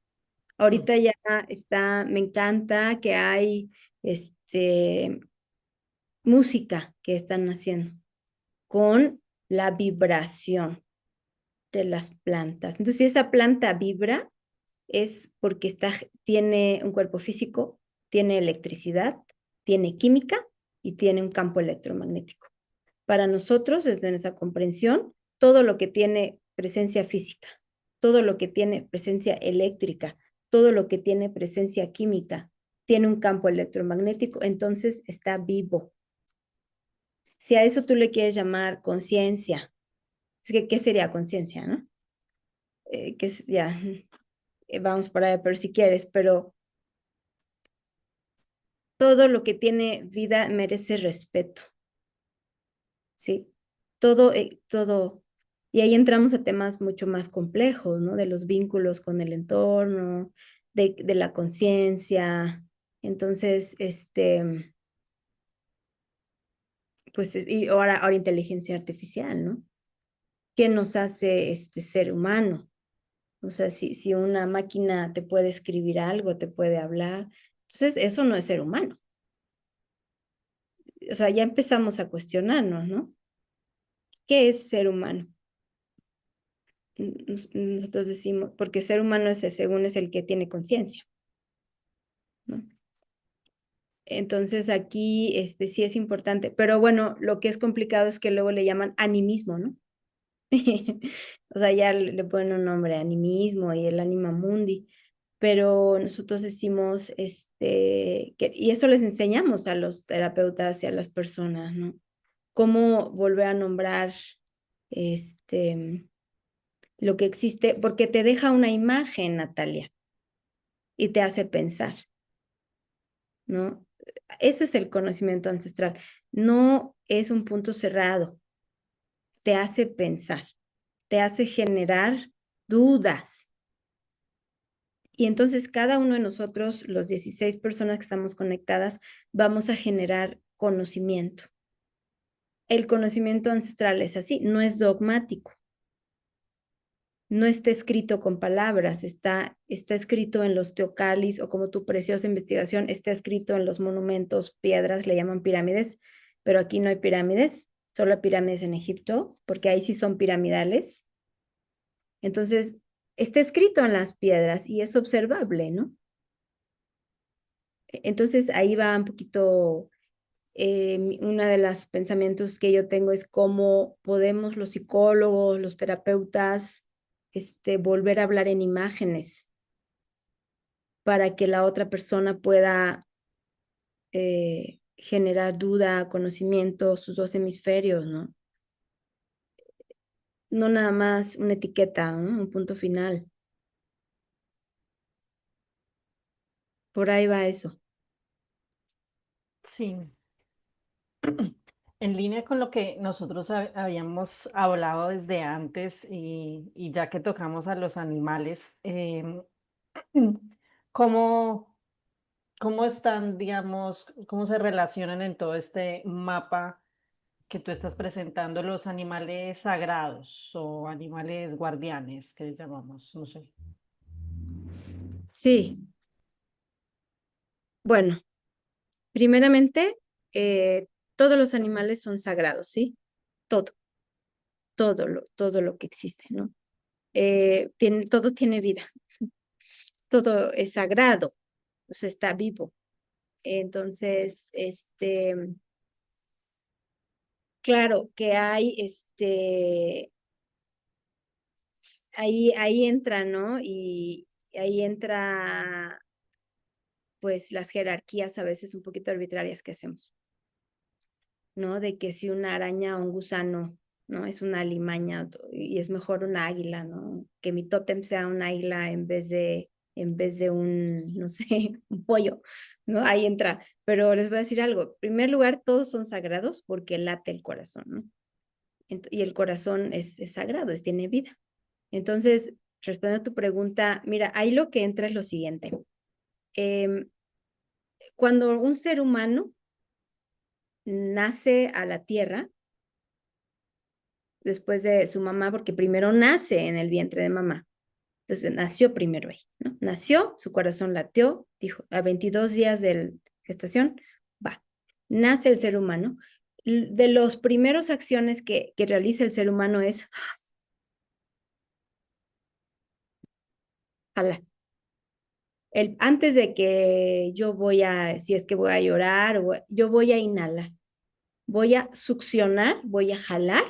Ahorita ya está, me encanta que hay música que están haciendo con la vibración de las plantas. Entonces, si esa planta vibra, es porque tiene un cuerpo físico, tiene electricidad, tiene química y tiene un campo electromagnético. Para nosotros, desde nuestra comprensión, todo lo que tiene presencia física, todo lo que tiene presencia eléctrica, todo lo que tiene presencia química, tiene un campo electromagnético, entonces está vivo. Si a eso tú le quieres llamar conciencia, es que, ¿qué sería conciencia, no? Que es, ya, vamos para allá, pero si quieres, pero todo lo que tiene vida merece respeto, ¿sí? Todo. Y ahí entramos a temas mucho más complejos, ¿no? De los vínculos con el entorno, de la conciencia. Entonces, pues, y ahora inteligencia artificial, ¿no? ¿Qué nos hace este ser humano? O sea, si una máquina te puede escribir algo, te puede hablar, entonces eso no es ser humano. O sea, ya empezamos a cuestionarnos, ¿no? ¿Qué es ser humano? Nosotros decimos, porque ser humano es según es el que tiene conciencia, ¿no? Entonces aquí sí es importante, pero bueno, lo que es complicado es que luego le llaman animismo, ¿no? O sea, ya le ponen un nombre, animismo y el anima mundi, pero nosotros decimos, y eso les enseñamos a los terapeutas y a las personas, ¿no? Cómo volver a nombrar, lo que existe, porque te deja una imagen, Natalia, y te hace pensar, ¿no? Ese es el conocimiento ancestral. No es un punto cerrado, te hace pensar, te hace generar dudas. Y entonces cada uno de nosotros, los 16 personas que estamos conectadas, vamos a generar conocimiento. El conocimiento ancestral es así, no es dogmático. No está escrito con palabras, está escrito en los teocalis o como tu preciosa investigación, está escrito en los monumentos, piedras, le llaman pirámides, pero aquí no hay pirámides, solo hay pirámides en Egipto, porque ahí sí son piramidales. Entonces, está escrito en las piedras y es observable, ¿no? Entonces, ahí va un poquito, uno de los pensamientos que yo tengo es cómo podemos los psicólogos, los terapeutas, volver a hablar en imágenes para que la otra persona pueda generar duda, conocimiento, sus dos hemisferios, ¿no? No nada más una etiqueta, ¿no? Un punto final. Por ahí va eso. Sí. En línea con lo que nosotros habíamos hablado desde antes y ya que tocamos a los animales, ¿cómo, cómo están, digamos, cómo se relacionan en todo este mapa que tú estás presentando los animales sagrados o animales guardianes que llamamos? No sé. Sí, bueno, primeramente, todos los animales son sagrados, ¿sí? Todo, todo lo que existe, ¿no? Todo tiene vida, todo es sagrado, o sea, está vivo. Entonces, claro que hay, ahí entra, ¿no? Y ahí entra, pues, las jerarquías a veces un poquito arbitrarias que hacemos, ¿no? De que si una araña o un gusano, ¿no? Es una alimaña y es mejor una águila, ¿no? Que mi tótem sea un águila en vez de un, no sé, un pollo, ¿no? Ahí entra. Pero les voy a decir algo. En primer lugar, todos son sagrados porque late el corazón, ¿no? Y el corazón es sagrado, tiene vida. Entonces, respondiendo a tu pregunta, mira, ahí lo que entra es lo siguiente. Cuando un ser humano nace a la tierra, después de su mamá, porque primero nace en el vientre de mamá. Entonces nació primero ahí, ¿no? Nació, su corazón latió, dijo, a 22 días de gestación, va, nace el ser humano. De las primeras acciones que realiza el ser humano es jalar. Antes de que yo si es que voy a llorar, yo voy a inhalar, voy a succionar, voy a jalar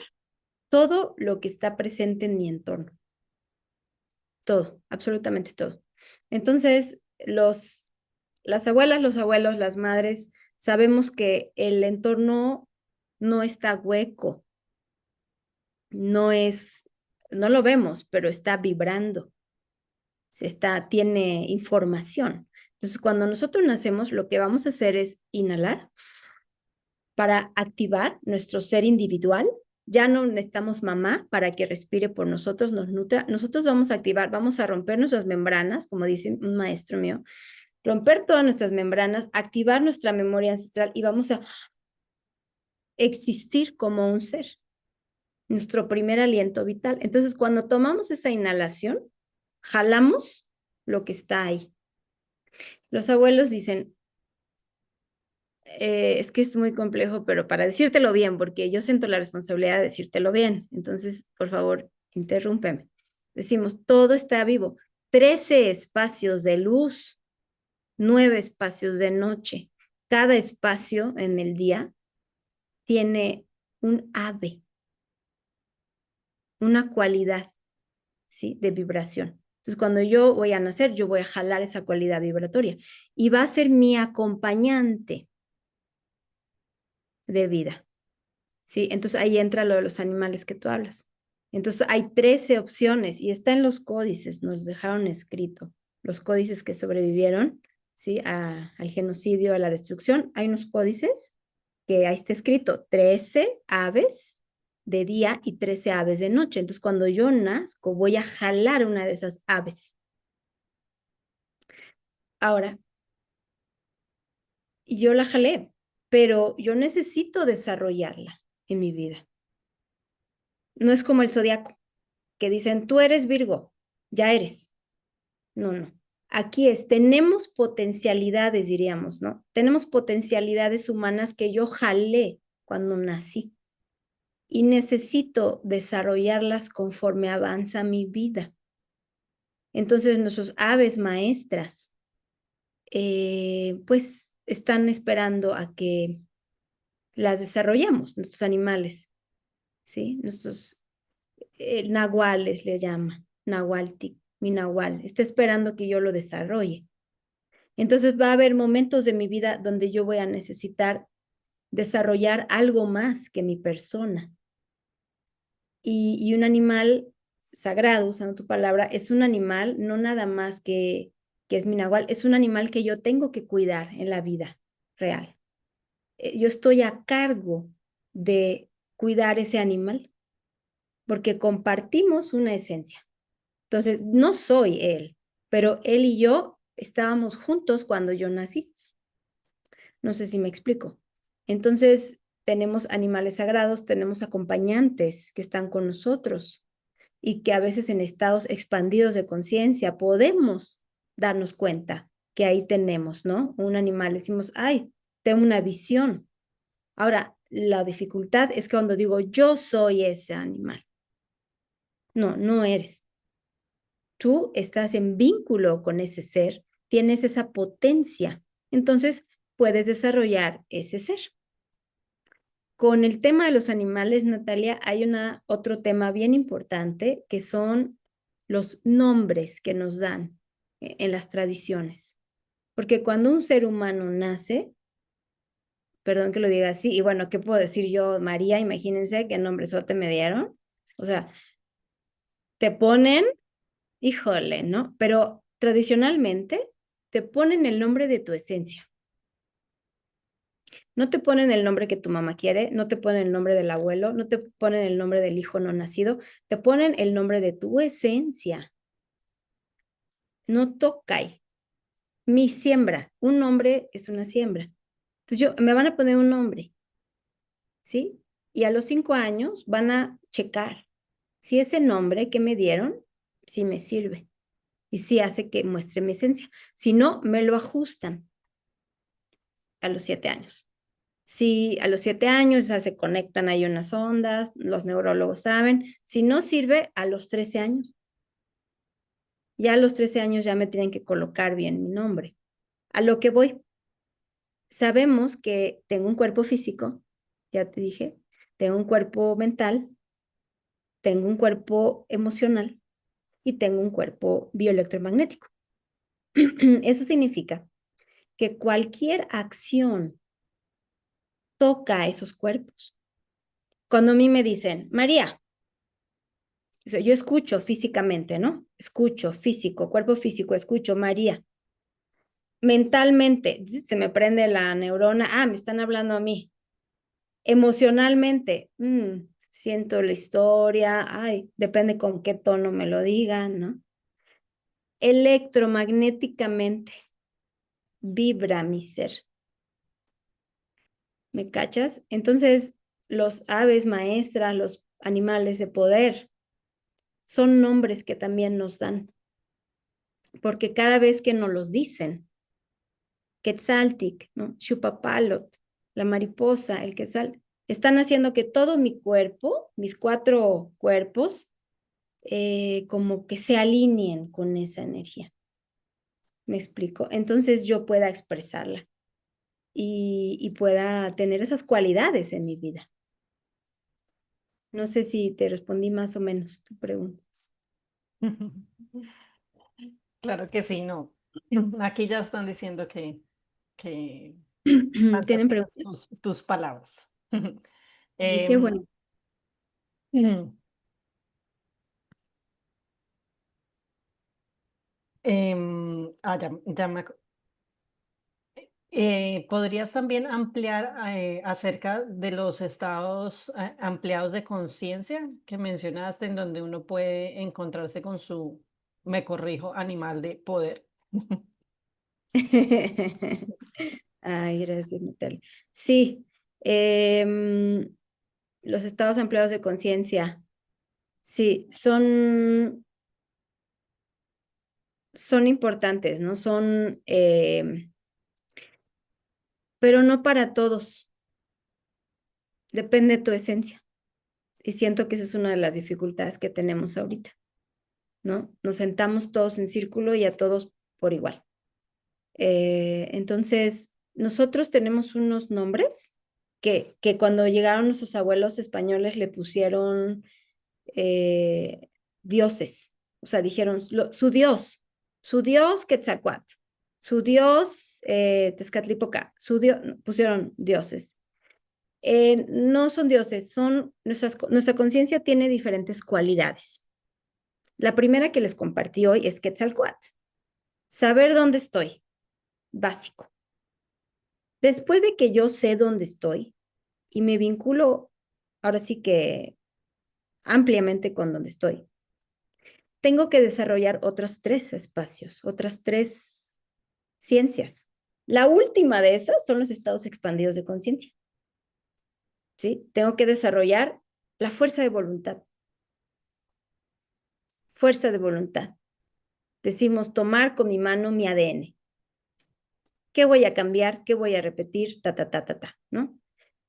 todo lo que está presente en mi entorno. Todo, absolutamente todo. Entonces, las abuelas, los abuelos, las madres, sabemos que el entorno no está hueco, no lo vemos, pero está vibrando, tiene información. Entonces, cuando nosotros nacemos, lo que vamos a hacer es inhalar para activar nuestro ser individual. Ya no necesitamos mamá para que respire por nosotros, nos nutra. Nosotros vamos a activar, vamos a romper nuestras membranas, como dice un maestro mío, romper todas nuestras membranas, activar nuestra memoria ancestral y vamos a existir como un ser, nuestro primer aliento vital. Entonces, cuando tomamos esa inhalación, jalamos lo que está ahí. Los abuelos dicen, es que es muy complejo, pero para decírtelo bien, porque yo siento la responsabilidad de decírtelo bien. Entonces, por favor, interrúmpeme. Decimos, todo está vivo. 13 espacios de luz, 9 espacios de noche. Cada espacio en el día tiene un ave, una cualidad, ¿sí? De vibración. Entonces, cuando yo voy a nacer, yo voy a jalar esa cualidad vibratoria y va a ser mi acompañante de vida, ¿sí? Entonces, ahí entra lo de los animales que tú hablas. Entonces, hay 13 opciones y está en los códices, nos dejaron escrito, los códices que sobrevivieron, ¿sí? Al genocidio, a la destrucción. Hay unos códices que ahí está escrito 13 aves de día y 13 aves de noche. Entonces, cuando yo nazco, voy a jalar una de esas aves. Ahora, yo la jalé, pero yo necesito desarrollarla en mi vida. No es como el zodiaco, que dicen, tú eres Virgo, ya eres. No, no. Aquí tenemos potencialidades, diríamos, ¿no? Tenemos potencialidades humanas que yo jalé cuando nací y necesito desarrollarlas conforme avanza mi vida. Entonces, nuestros aves maestras, pues, están esperando a que las desarrollemos, nuestros animales, ¿sí? Nuestros nahuales le llaman, nahualtic, mi nahual, está esperando que yo lo desarrolle. Entonces va a haber momentos de mi vida donde yo voy a necesitar desarrollar algo más que mi persona. Y un animal sagrado, usando tu palabra, es un animal no nada más que es mi nahual, es un animal que yo tengo que cuidar en la vida real. Yo estoy a cargo de cuidar ese animal porque compartimos una esencia. Entonces, no soy él, pero él y yo estábamos juntos cuando yo nací. No sé si me explico. Entonces, tenemos animales sagrados, tenemos acompañantes que están con nosotros y que a veces en estados expandidos de conciencia podemos darnos cuenta que ahí tenemos, ¿no? Un animal, decimos, ay, tengo una visión. Ahora, la dificultad es que cuando digo yo soy ese animal. No, no eres. Tú estás en vínculo con ese ser, tienes esa potencia. Entonces, puedes desarrollar ese ser. Con el tema de los animales, Natalia, hay otro tema bien importante que son los nombres que nos dan en las tradiciones. Porque cuando un ser humano nace, perdón que lo diga así, y bueno, ¿qué puedo decir yo, María? Imagínense qué nombrezote me dieron. O sea, te ponen, híjole, ¿no? Pero tradicionalmente te ponen el nombre de tu esencia. No te ponen el nombre que tu mamá quiere, no te ponen el nombre del abuelo, no te ponen el nombre del hijo no nacido, te ponen el nombre de tu esencia. No tokai. Mi siembra. Un nombre es una siembra. Entonces me van a poner un nombre, ¿sí? Y a los 5 años van a checar si ese nombre que me dieron, sí me sirve y sí hace que muestre mi esencia. Si no, me lo ajustan a los 7 años. Si a los 7 años ya se conectan ahí unas ondas, los neurólogos saben. Si no sirve, a los 13 años. Ya a los 13 años ya me tienen que colocar bien mi nombre. A lo que voy, sabemos que tengo un cuerpo físico, ya te dije, tengo un cuerpo mental, tengo un cuerpo emocional y tengo un cuerpo bioelectromagnético. Eso significa que cualquier acción toca a esos cuerpos. Cuando a mí me dicen, María, yo escucho físicamente, ¿no? Escucho físico, cuerpo físico, escucho María. Mentalmente, se me prende la neurona, me están hablando a mí. Emocionalmente, siento la historia, depende con qué tono me lo digan, ¿no? Electromagnéticamente vibra mi ser. ¿Me cachas? Entonces, los aves maestras, los animales de poder, son nombres que también nos dan. porque cada vez que nos los dicen, Quetzaltic, ¿no? Xupapalot, la mariposa, el quetzal, están haciendo que todo mi cuerpo, mis 4 cuerpos, como que se alineen con esa energía. ¿Me explico? Entonces yo pueda expresarla y pueda tener esas cualidades en mi vida. No sé si te respondí más o menos tu pregunta. Claro que sí, no. Aquí ya están diciendo que faltan ¿Tienen preguntas? tus palabras. Qué bueno. Mm, ya ¿podrías también ampliar acerca de los estados ampliados de conciencia que mencionaste, en donde uno puede encontrarse con su, me corrijo, animal de poder? Ay, gracias, Natalia. Sí, em, los estados ampliados de conciencia, sí, son importantes, ¿no? Pero no para todos, depende de tu esencia. Y siento que esa es una de las dificultades que tenemos ahorita, ¿no? Nos sentamos todos en círculo y a todos por igual. Entonces, nosotros tenemos unos nombres que cuando llegaron nuestros abuelos españoles le pusieron eh, dioses. O sea, dijeron su dios Quetzalcóatl, su dios Tezcatlipoca, pusieron dioses. No son dioses, nuestra conciencia tiene diferentes cualidades. La primera que les compartí hoy es Quetzalcóatl. Saber dónde estoy, básico. Después de que yo sé dónde estoy y me vinculo, ahora sí que ampliamente con donde estoy, tengo que desarrollar otros 3 espacios, otras 3 ciencias. La última de esas son los estados expandidos de conciencia. ¿Sí? Tengo que desarrollar la fuerza de voluntad. Fuerza de voluntad. Decimos tomar con mi mano mi ADN. ¿Qué voy a cambiar? ¿Qué voy a repetir? ¿No?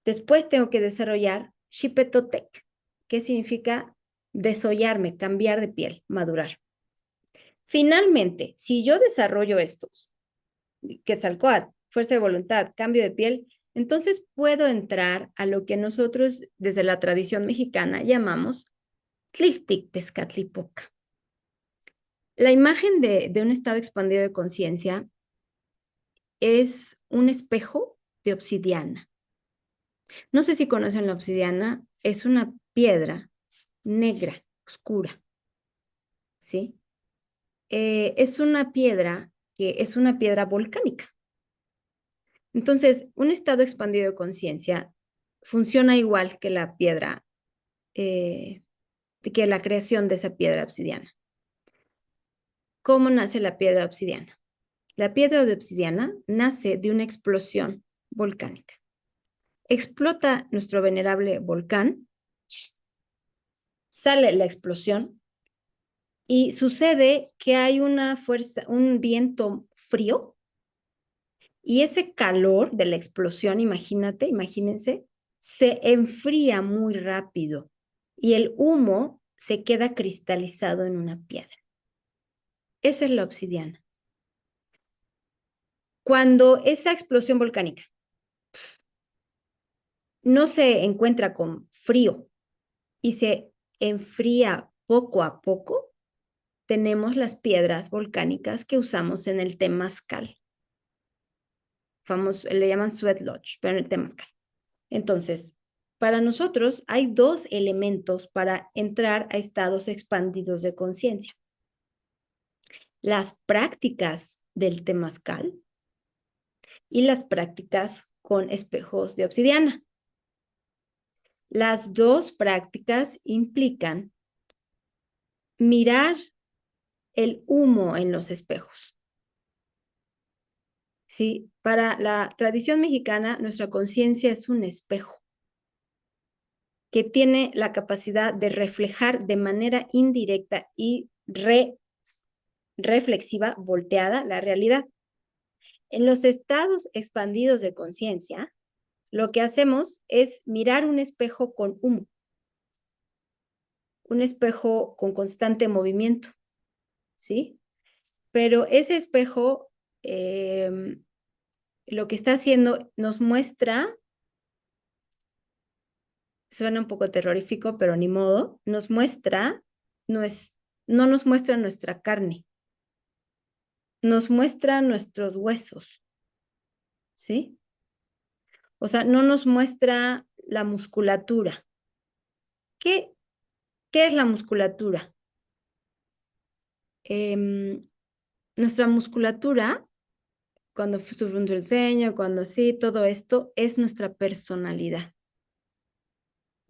Después tengo que desarrollar Xipetotec, que significa desollarme, cambiar de piel, madurar. Finalmente, si yo desarrollo estos, Quetzalcóatl, fuerza de voluntad, cambio de piel, entonces puedo entrar a lo que nosotros desde la tradición mexicana llamamos Tliltic Tezcatlipoca. La imagen de un estado expandido de conciencia es un espejo de obsidiana. No sé si conocen la obsidiana, es una piedra negra, oscura, ¿sí? Es una piedra que es una piedra volcánica. Entonces, un estado expandido de conciencia funciona igual que la piedra, que la creación de esa piedra obsidiana. ¿Cómo nace la piedra obsidiana? La piedra de obsidiana nace de una explosión volcánica. Explota nuestro venerable volcán, sale la explosión y sucede que hay una fuerza, un viento frío y ese calor de la explosión, imagínense, se enfría muy rápido y el humo se queda cristalizado en una piedra. Esa es la obsidiana. Cuando esa explosión volcánica no se encuentra con frío y se enfría poco a poco, tenemos las piedras volcánicas que usamos en el temazcal. Le llaman sweat lodge, pero en el temazcal. Entonces, para nosotros hay 2 elementos para entrar a estados expandidos de conciencia. Las prácticas del temazcal y las prácticas con espejos de obsidiana. Las 2 prácticas implican mirar el humo en los espejos. ¿Sí? Para la tradición mexicana, nuestra conciencia es un espejo que tiene la capacidad de reflejar de manera indirecta y reflexiva, volteada, la realidad. En los estados expandidos de conciencia, lo que hacemos es mirar un espejo con humo, un espejo con constante movimiento, ¿sí? Pero ese espejo lo que está haciendo nos muestra, suena un poco terrorífico, pero ni modo, nos muestra, no nos muestra nuestra carne, nos muestra nuestros huesos, ¿sí? O sea, no nos muestra la musculatura. ¿Qué es la musculatura? Nuestra musculatura, cuando sufre un diseño, cuando sí, todo esto es nuestra personalidad.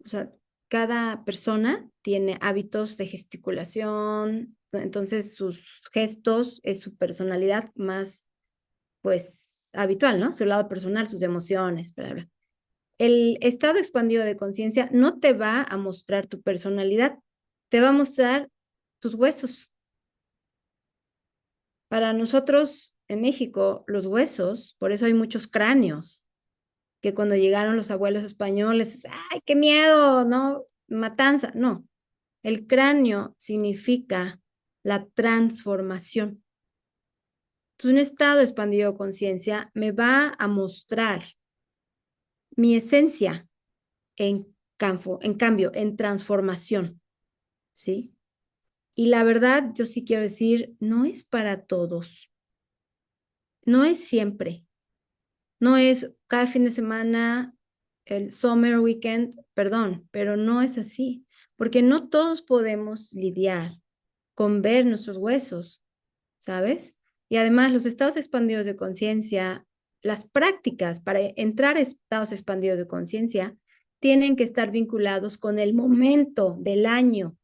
O sea, cada persona tiene hábitos de gesticulación, entonces sus gestos es su personalidad más, pues, habitual, ¿no? Su lado personal, sus emociones, bla, bla. El estado expandido de conciencia no te va a mostrar tu personalidad, te va a mostrar tus huesos. Para nosotros en México, los huesos, por eso hay muchos cráneos, que cuando llegaron los abuelos españoles, ¡ay, qué miedo! ¿No? Matanza. No, el cráneo significa la transformación. Entonces, un estado expandido de conciencia me va a mostrar mi esencia en cambio, en transformación, ¿sí? Y la verdad, yo sí quiero decir, no es para todos, no es siempre, no es cada fin de semana, el summer weekend, perdón, pero no es así, porque no todos podemos lidiar con ver nuestros huesos, ¿sabes? Y además los estados expandidos de conciencia, las prácticas para entrar a estados expandidos de conciencia tienen que estar vinculados con el momento del año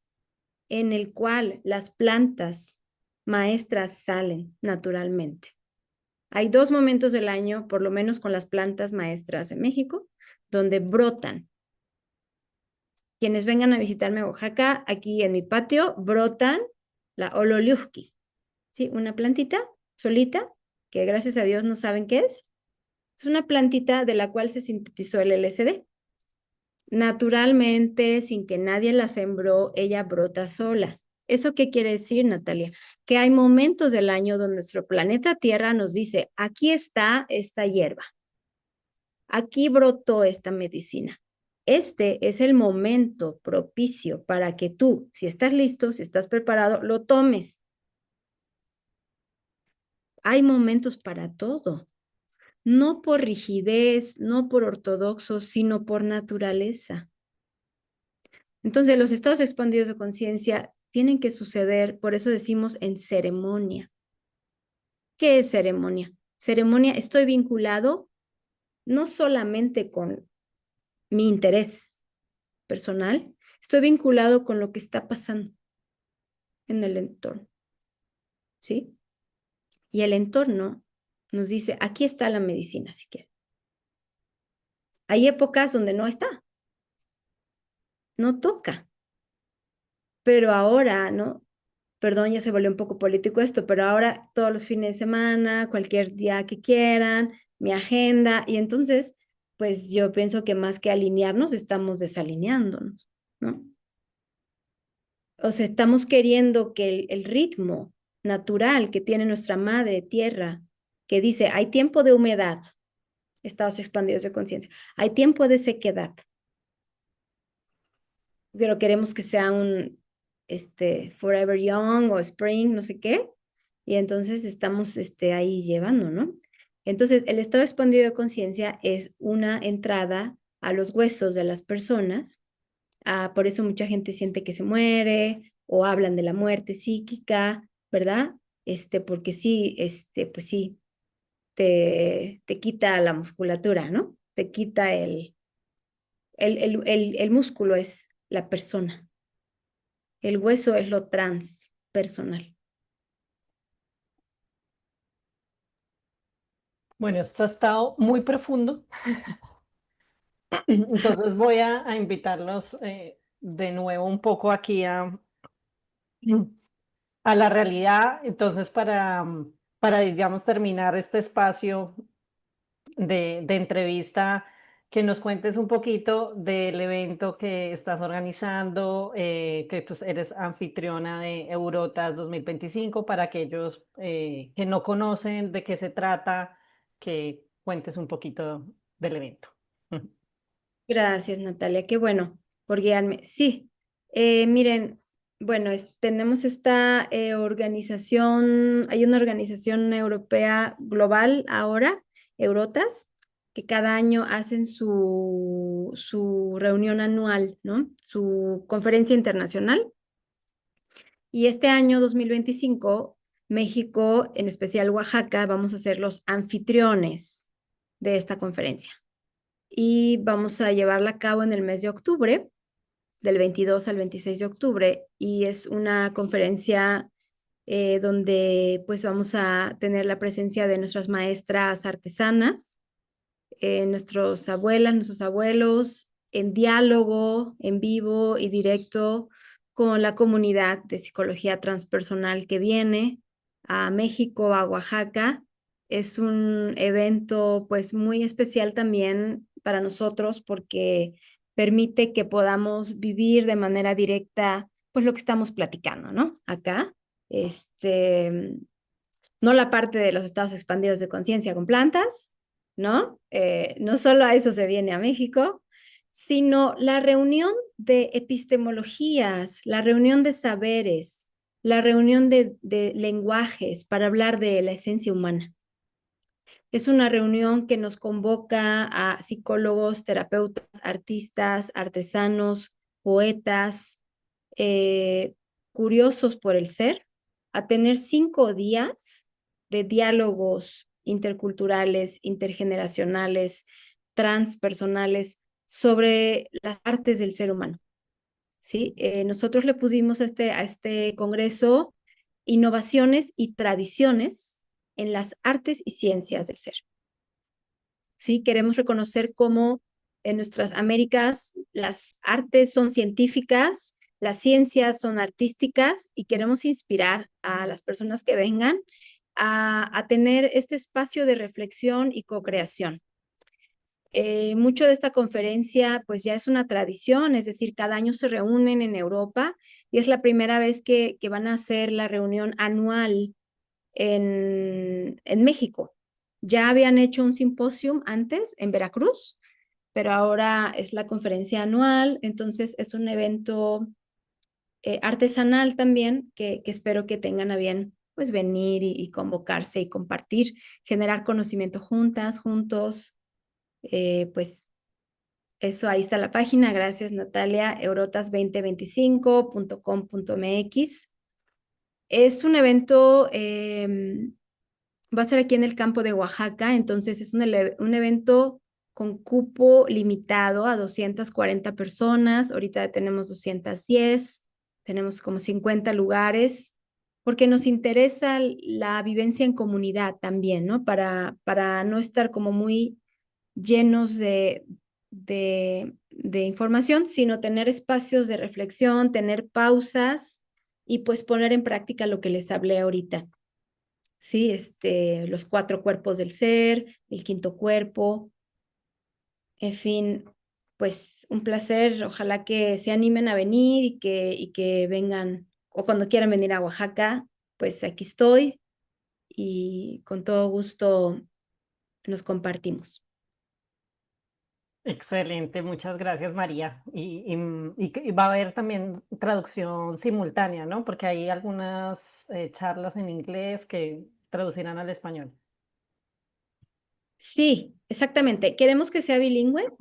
en el cual las plantas maestras salen naturalmente. Hay 2 momentos del año, por lo menos con las plantas maestras en México, donde brotan. Quienes vengan a visitarme a Oaxaca, aquí en mi patio, brotan la ololiuxki, ¿sí? Una plantita solita, que gracias a Dios no saben qué es. Es una plantita de la cual se sintetizó el LSD. Naturalmente, sin que nadie la sembró, ella brota sola. ¿Eso qué quiere decir, Natalia? Que hay momentos del año donde nuestro planeta Tierra nos dice, aquí está esta hierba, aquí brotó esta medicina. Este es el momento propicio para que tú, si estás listo, si estás preparado, lo tomes. Hay momentos para todo, no por rigidez, no por ortodoxo, sino por naturaleza. Entonces, los estados expandidos de conciencia tienen que suceder, por eso decimos en ceremonia. ¿Qué es ceremonia? Ceremonia, estoy vinculado no solamente con mi interés personal, estoy vinculado con lo que está pasando en el entorno, ¿sí? Y el entorno nos dice, aquí está la medicina, si quieres. Hay épocas donde no está, no toca, pero ahora, ¿no? Perdón, ya se volvió un poco político esto, pero ahora todos los fines de semana, cualquier día que quieran, mi agenda, y entonces, pues yo pienso que más que alinearnos, estamos desalineándonos, ¿no? O sea, estamos queriendo que el ritmo natural que tiene nuestra madre tierra, que dice, hay tiempo de humedad, estados expandidos de conciencia, hay tiempo de sequedad, pero queremos que sea un Forever Young o Spring, no sé qué, y entonces estamos ahí llevando, ¿no? Entonces, el estado expandido de conciencia es una entrada a los huesos de las personas. Por eso mucha gente siente que se muere o hablan de la muerte psíquica, ¿verdad? Porque sí, pues sí, te quita la musculatura, ¿no? Te quita el músculo es la persona. El hueso es lo transpersonal. Bueno, esto ha estado muy profundo, entonces voy a invitarlos de nuevo un poco aquí a la realidad. Entonces, para, digamos, terminar este espacio de entrevista, que nos cuentes un poquito del evento que estás organizando, que tú eres anfitriona de Eurotas 2025, para aquellos que no conocen de qué se trata, que cuentes un poquito del evento. Gracias, Natalia. Qué bueno por guiarme. Sí, miren, bueno, tenemos esta organización, hay una organización europea global ahora, Eurotas, que cada año hacen su reunión anual, ¿no? Su conferencia internacional. Y este año 2025, México, en especial Oaxaca, vamos a ser los anfitriones de esta conferencia y vamos a llevarla a cabo en el mes de octubre, del 22 al 26 de octubre, y es una conferencia donde pues vamos a tener la presencia de nuestras maestras artesanas, nuestros abuelas, nuestros abuelos, en diálogo, en vivo y directo con la comunidad de psicología transpersonal que viene a México, a Oaxaca. Es un evento pues muy especial también para nosotros porque permite que podamos vivir de manera directa pues lo que estamos platicando, ¿no? Acá, no la parte de los estados expandidos de conciencia con plantas, ¿no? No solo a eso se viene a México, sino la reunión de epistemologías, la reunión de saberes, la reunión de lenguajes para hablar de la esencia humana. Es una reunión que nos convoca a psicólogos, terapeutas, artistas, artesanos, poetas, eh, curiosos por el ser, a tener 5 días de diálogos interculturales, intergeneracionales, transpersonales sobre las artes del ser humano. ¿Sí? Nosotros le pusimos a este congreso innovaciones y tradiciones en las artes y ciencias del ser. ¿Sí? Queremos reconocer cómo en nuestras Américas las artes son científicas, las ciencias son artísticas y queremos inspirar a las personas que vengan a tener este espacio de reflexión y co-creación. Mucho de esta conferencia pues ya es una tradición, es decir, cada año se reúnen en Europa y es la primera vez que van a hacer la reunión anual en México. Ya habían hecho un simposium antes en Veracruz, pero ahora es la conferencia anual, entonces es un evento artesanal también que espero que tengan a bien pues venir y convocarse y compartir, generar conocimiento juntas, juntos, pues eso, ahí está la página, gracias Natalia, eurotas2025.com.mx. Es un evento, va a ser aquí en el campo de Oaxaca, entonces es un evento con cupo limitado a 240 personas, ahorita tenemos 210, tenemos como 50 lugares, porque nos interesa la vivencia en comunidad también, ¿no? Para no estar como muy llenos de información, sino tener espacios de reflexión, tener pausas y pues poner en práctica lo que les hablé ahorita. Sí, los 4 cuerpos del ser, el quinto cuerpo, en fin, pues un placer. Ojalá que se animen a venir y que vengan, o cuando quieran venir a Oaxaca, pues aquí estoy y con todo gusto nos compartimos. Excelente, muchas gracias María. Y va a haber también traducción simultánea, ¿no? Porque hay algunas charlas en inglés que traducirán al español. Sí, exactamente. Queremos que sea bilingüe,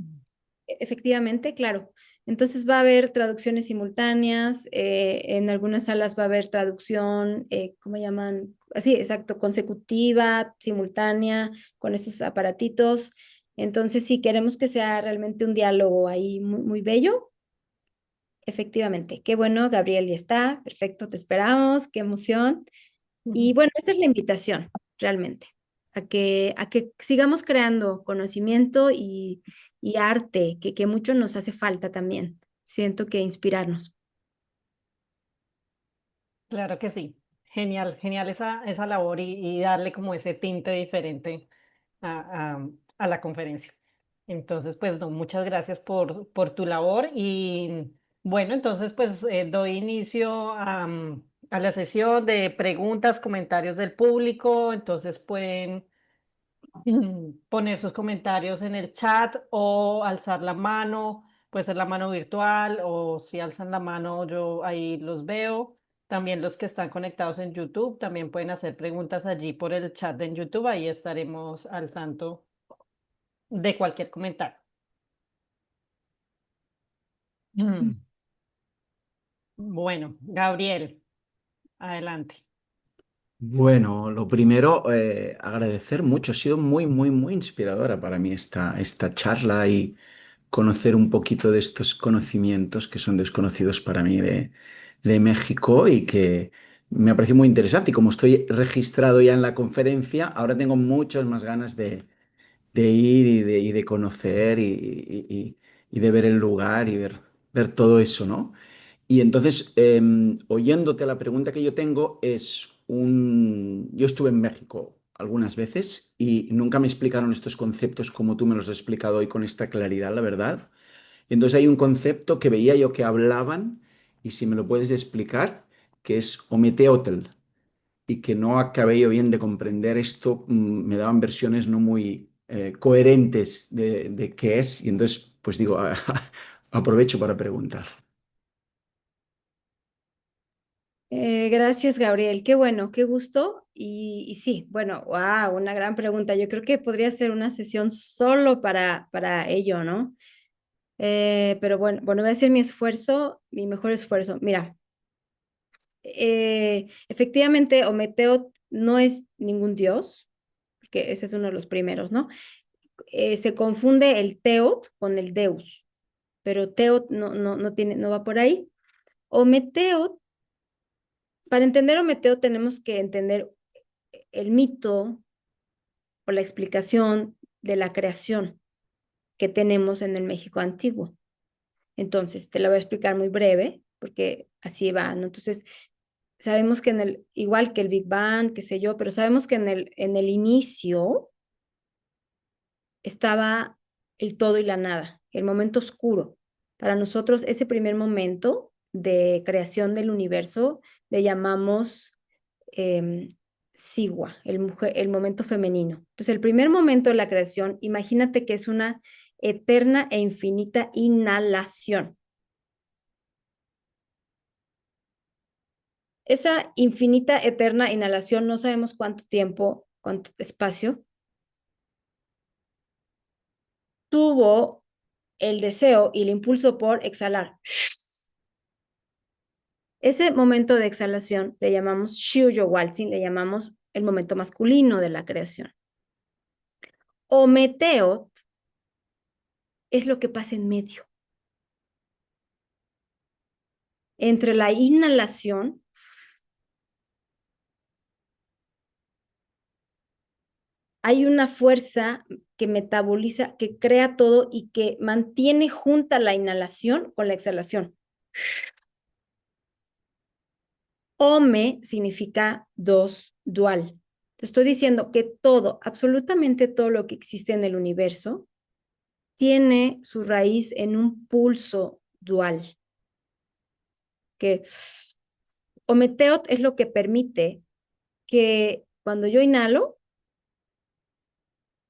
efectivamente, claro. Entonces va a haber traducciones simultáneas, en algunas salas va a haber traducción, ¿cómo llaman? Así, exacto, consecutiva, simultánea, con estos aparatitos. Entonces, sí, queremos que sea realmente un diálogo ahí muy, muy bello. Efectivamente, qué bueno, Gabriel ya está, perfecto, te esperamos, qué emoción. Y bueno, esa es la invitación, realmente, a que sigamos creando conocimiento y arte, que mucho nos hace falta también. Siento que inspirarnos. Claro que sí. Genial, genial esa labor y darle como ese tinte diferente a la conferencia. Entonces, pues, no, muchas gracias por tu labor y bueno, entonces, pues, doy inicio a la sesión de preguntas, comentarios del público. Entonces, pueden poner sus comentarios en el chat o alzar la mano, puede ser la mano virtual o si alzan la mano yo ahí los veo. También los que están conectados en YouTube también pueden hacer preguntas allí por el chat de en YouTube, ahí estaremos al tanto de cualquier comentario. Mm. Bueno, Gabriel, adelante. Bueno, lo primero, agradecer mucho. Ha sido muy, muy, muy inspiradora para mí esta charla y conocer un poquito de estos conocimientos que son desconocidos para mí de México y que me ha parecido muy interesante. Y como estoy registrado ya en la conferencia, ahora tengo muchas más ganas de ir y de conocer y de ver el lugar y ver todo eso, ¿no? Y entonces, oyéndote la pregunta que yo tengo yo estuve en México algunas veces y nunca me explicaron estos conceptos como tú me los has explicado hoy con esta claridad, la verdad. Y entonces hay un concepto que veía yo que hablaban, y si me lo puedes explicar, que es Ometeotl, y que no acabé yo bien de comprender esto, me daban versiones no muy coherentes de qué es, y entonces, pues digo, aprovecho para preguntar. Gracias, Gabriel. Qué bueno, qué gusto. Y sí, bueno, wow, una gran pregunta. Yo creo que podría ser una sesión solo para ello, ¿no? Pero bueno, voy a hacer mi esfuerzo, mi mejor esfuerzo. Mira, efectivamente, Ometeo no es ningún dios, porque ese es uno de los primeros, ¿no? Se confunde el Teot con el Deus, pero Teot no va por ahí. Ometeo, para entender Ometeo tenemos que entender el mito o la explicación de la creación que tenemos en el México antiguo. Entonces, te la voy a explicar muy breve, porque así va, ¿no? Entonces, sabemos que igual que el Big Bang, qué sé yo, pero sabemos que en el inicio estaba el todo y la nada, el momento oscuro. Para nosotros, ese primer momento de creación del universo le llamamos eh, Sigua, el momento femenino. Entonces, el primer momento de la creación, imagínate que es una eterna e infinita inhalación. Esa infinita, eterna inhalación, no sabemos cuánto tiempo, cuánto espacio, tuvo el deseo y el impulso por exhalar. Ese momento de exhalación le llamamos Shiuyo Waltzing, le llamamos el momento masculino de la creación. O meteo es lo que pasa en medio. Entre la inhalación hay una fuerza que metaboliza, que crea todo y que mantiene junta la inhalación con la exhalación. Ome significa dos, dual. Te estoy diciendo que todo, absolutamente todo lo que existe en el universo, tiene su raíz en un pulso dual, que Ometeot es lo que permite que cuando yo inhalo,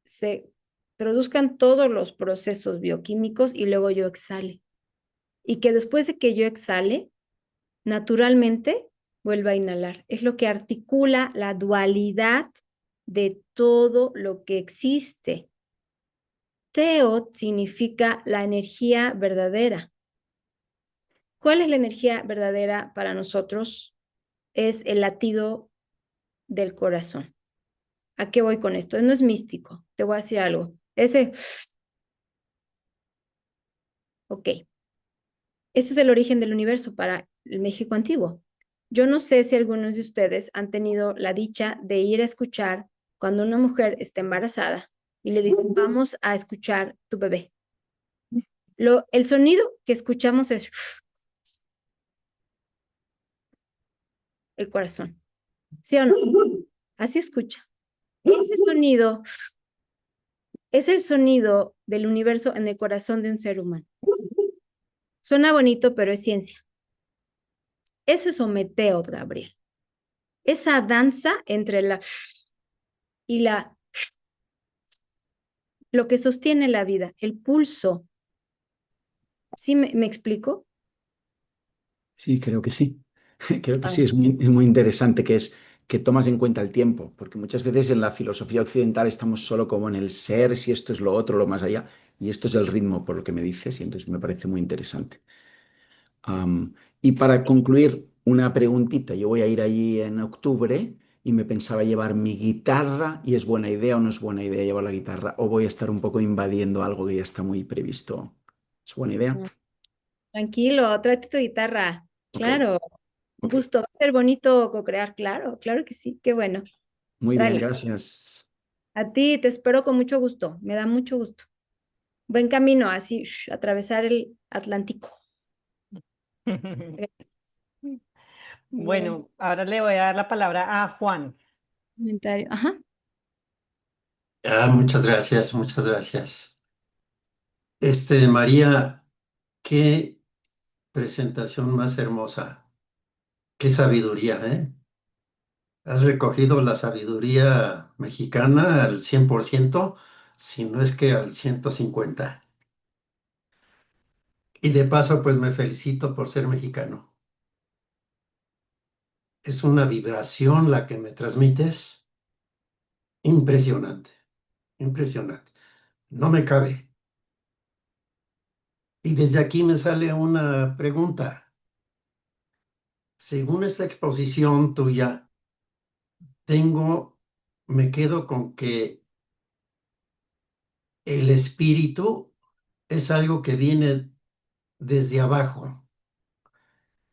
se produzcan todos los procesos bioquímicos y luego yo exhale. Y que después de que yo exhale, naturalmente vuelva a inhalar. Es lo que articula la dualidad de todo lo que existe. Teot significa la energía verdadera. ¿Cuál es la energía verdadera para nosotros? Es el latido del corazón. ¿A qué voy con esto? No es místico. Te voy a decir algo. Ok, ese es el origen del universo para el México antiguo. Yo no sé si algunos de ustedes han tenido la dicha de ir a escuchar cuando una mujer está embarazada y le dicen, vamos a escuchar tu bebé. El sonido que escuchamos es el corazón. ¿Sí o no? Así escucha. Ese sonido es el sonido del universo en el corazón de un ser humano. Suena bonito, pero es ciencia. Eso es Ometeo, Gabriel. Esa danza entre la y lo que sostiene la vida, el pulso. ¿Sí me explico? Sí, creo que sí. Creo que Ah, sí, es muy interesante que tomas en cuenta el tiempo, porque muchas veces en la filosofía occidental estamos solo como en el ser, si esto es lo otro, lo más allá, y esto es el ritmo, por lo que me dices, y entonces me parece muy interesante. Y para concluir, una preguntita. Yo voy a ir allí en octubre y me pensaba llevar mi guitarra, y ¿es buena idea o no es buena idea llevar la guitarra? ¿O voy a estar un poco invadiendo algo que ya está muy previsto? ¿Es buena idea? no, tranquilo, tráete tu guitarra. Ok, Claro, un ok. gusto. Va a ser bonito co-crear, claro, claro que sí, qué bueno. Muy bien, Dale. gracias. A ti te espero con mucho gusto, me da mucho gusto. Buen camino, así, atravesar el Atlántico. Bueno, ahora le voy a dar la palabra a Juan. Comentario. Ajá. Muchas gracias, muchas gracias. María, qué presentación más hermosa, qué sabiduría, ¿eh? Has recogido la sabiduría mexicana al 100%, si no es que al 150. Y de paso, pues me felicito por ser mexicano. Es una vibración la que me transmites, impresionante, impresionante. No me cabe. Y desde aquí me sale una pregunta. Según esta exposición tuya, me quedo con que el espíritu es algo que viene desde abajo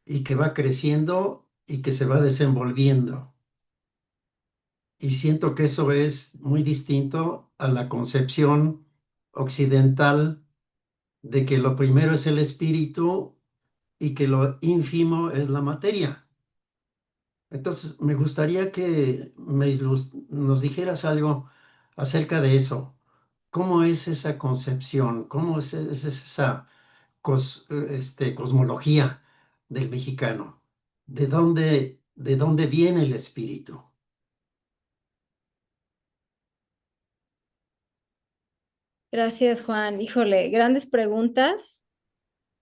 y que va creciendo y que se va desenvolviendo. Y siento que eso es muy distinto a la concepción occidental de que lo primero es el espíritu y que lo ínfimo es la materia. Entonces, me gustaría que nos dijeras algo acerca de eso. ¿Cómo es esa concepción? ¿Cómo es esa cosmología del mexicano? De dónde viene el espíritu? Gracias, Juan. Híjole, grandes preguntas.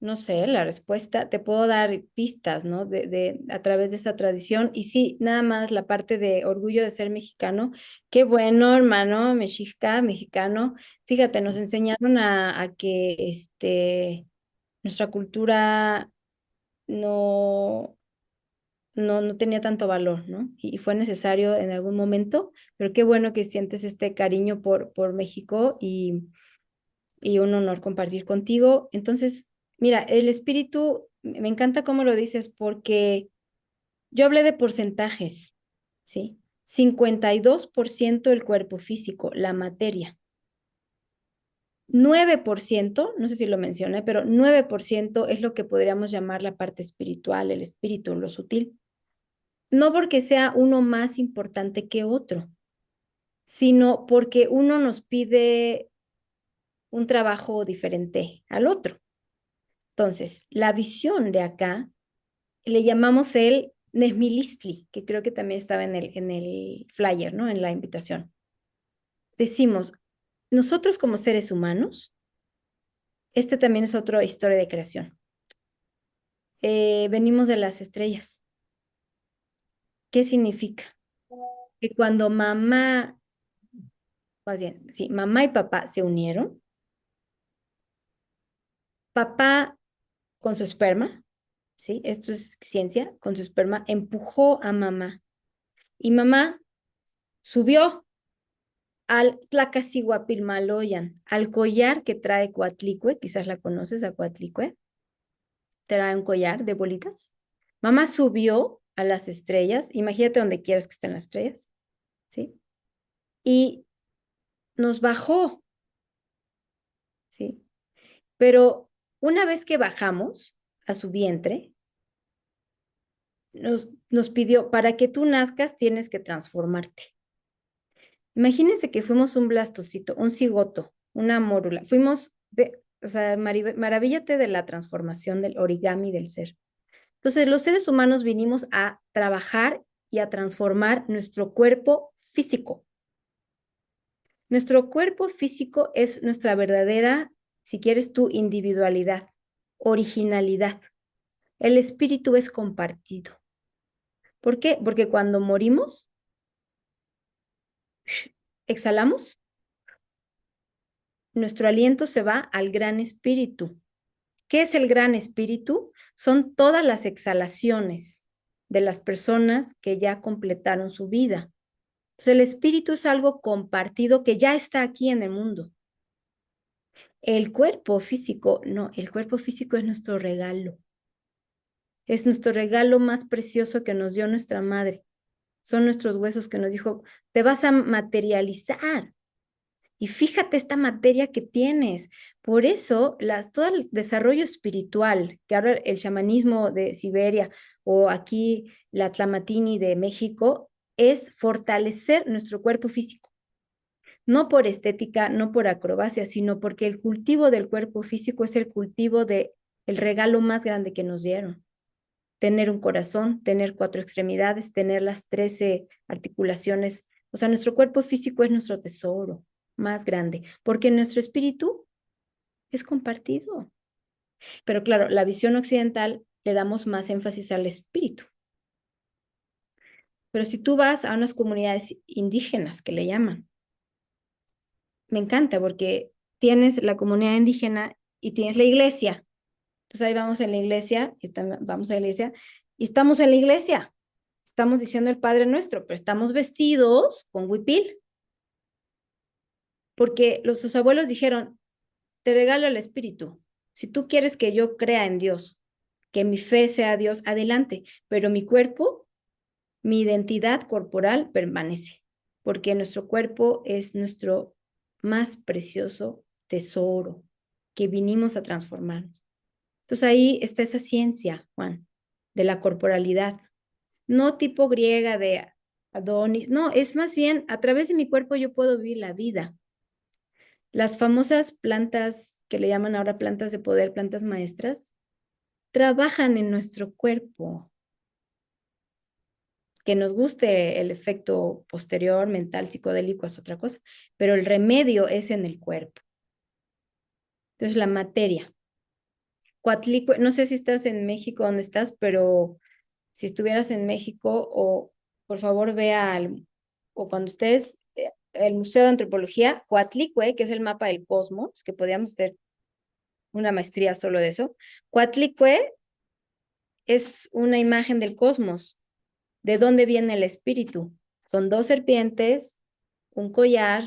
No sé, la respuesta, te puedo dar pistas, ¿no? A través de esa tradición. Y sí, nada más la parte de orgullo de ser mexicano. Qué bueno, hermano, mexicano. Fíjate, nos enseñaron a que nuestra cultura no, no tenía tanto valor, ¿no? Y fue necesario en algún momento, pero qué bueno que sientes este cariño por México y un honor compartir contigo. Entonces, mira, el espíritu, me encanta cómo lo dices, porque yo hablé de porcentajes, ¿sí? 52% el cuerpo físico, la materia. 9%, no sé si lo mencioné, pero 9% es lo que podríamos llamar la parte espiritual, el espíritu, lo sutil. No porque sea uno más importante que otro, sino porque uno nos pide un trabajo diferente al otro. Entonces, la visión de acá le llamamos el Nesmilistli, que creo que también estaba en el flyer, ¿no? En la invitación. Decimos, nosotros como seres humanos, también es otra historia de creación. Venimos de las estrellas. ¿Qué significa? Que cuando más bien, sí, mamá y papá se unieron, papá con su esperma, ¿sí? Esto es ciencia, con su esperma empujó a mamá y mamá subió al Tlacasihuapilmaloyan, al collar que trae Coatlicue, quizás la conoces a Coatlicue, trae un collar de bolitas. Mamá subió a las estrellas, imagínate donde quieras que estén las estrellas, ¿sí? Y nos bajó, ¿sí? Pero una vez que bajamos a su vientre, nos pidió, para que tú nazcas tienes que transformarte. Imagínense que fuimos un blastocito, un cigoto, una mórula. O sea, maravíllate de la transformación del origami del ser. Entonces, los seres humanos vinimos a trabajar y a transformar nuestro cuerpo físico. Nuestro cuerpo físico es nuestra verdadera, si quieres tú, individualidad, originalidad. El espíritu es compartido. ¿Por qué? Porque cuando morimos, exhalamos, nuestro aliento se va al gran espíritu. ¿Qué es el gran espíritu? Son todas las exhalaciones de las personas que ya completaron su vida. Entonces, el espíritu es algo compartido que ya está aquí en el mundo. El cuerpo físico, no, el cuerpo físico es nuestro regalo. Es nuestro regalo más precioso que nos dio nuestra madre. Son nuestros huesos que nos dijo, te vas a materializar. Y fíjate esta materia que tienes. Por eso, todo el desarrollo espiritual, que ahora el chamanismo de Siberia o aquí la Tlamatini de México, es fortalecer nuestro cuerpo físico. No por estética, no por acrobacia, sino porque el cultivo del cuerpo físico es el cultivo de el regalo más grande que nos dieron. Tener un corazón, tener 4 extremidades, tener las 13 articulaciones. O sea, nuestro cuerpo físico es nuestro tesoro más grande, porque nuestro espíritu es compartido. Pero claro, la visión occidental le damos más énfasis al espíritu. Pero si tú vas a unas comunidades indígenas que le llaman, me encanta porque tienes la comunidad indígena y tienes la iglesia. Entonces ahí vamos en la iglesia, vamos a la iglesia y estamos en la iglesia. Estamos diciendo el Padre Nuestro, pero estamos vestidos con huipil. Porque sus abuelos dijeron, te regalo el espíritu. Si tú quieres que yo crea en Dios, que mi fe sea Dios, adelante. Pero mi cuerpo, mi identidad corporal permanece. Porque nuestro cuerpo es nuestro más precioso tesoro que vinimos a transformar. Entonces ahí está esa ciencia, Juan, de la corporalidad. No tipo griega de Adonis, no, es más bien a través de mi cuerpo yo puedo vivir la vida. Las famosas plantas que le llaman ahora plantas de poder, plantas maestras, trabajan en nuestro cuerpo. Que nos guste el efecto posterior, mental, psicodélico es otra cosa, pero el remedio es en el cuerpo. Entonces, la materia. Coatlicue, no sé si estás en México, ¿dónde estás? Pero si estuvieras en México, o por favor vea, o cuando estés, el Museo de Antropología, Coatlicue, que es el mapa del cosmos, que podríamos hacer una maestría solo de eso. Coatlicue es una imagen del cosmos. ¿De dónde viene el espíritu? Son 2 serpientes, un collar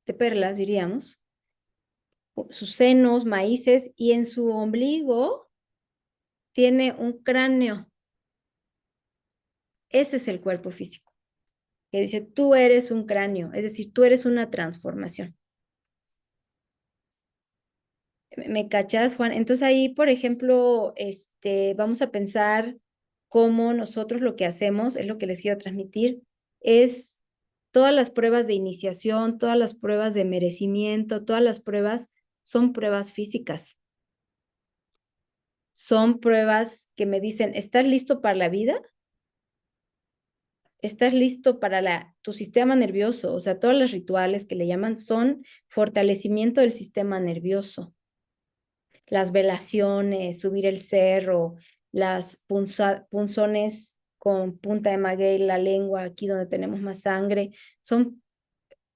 de perlas, diríamos, sus senos, maíces, y en su ombligo tiene un cráneo. Ese es el cuerpo físico, que dice, tú eres un cráneo, es decir, tú eres una transformación. ¿Me cachas, Juan? Entonces ahí, por ejemplo, vamos a pensar cómo nosotros lo que hacemos, es lo que les quiero transmitir, es todas las pruebas de iniciación, todas las pruebas de merecimiento, todas las pruebas son pruebas físicas. Son pruebas que me dicen, ¿estás listo para la vida? ¿Estás listo para tu sistema nervioso? O sea, todos los rituales que le llaman son fortalecimiento del sistema nervioso. Las velaciones, subir el cerro, las punzones con punta de maguey, la lengua, aquí donde tenemos más sangre, son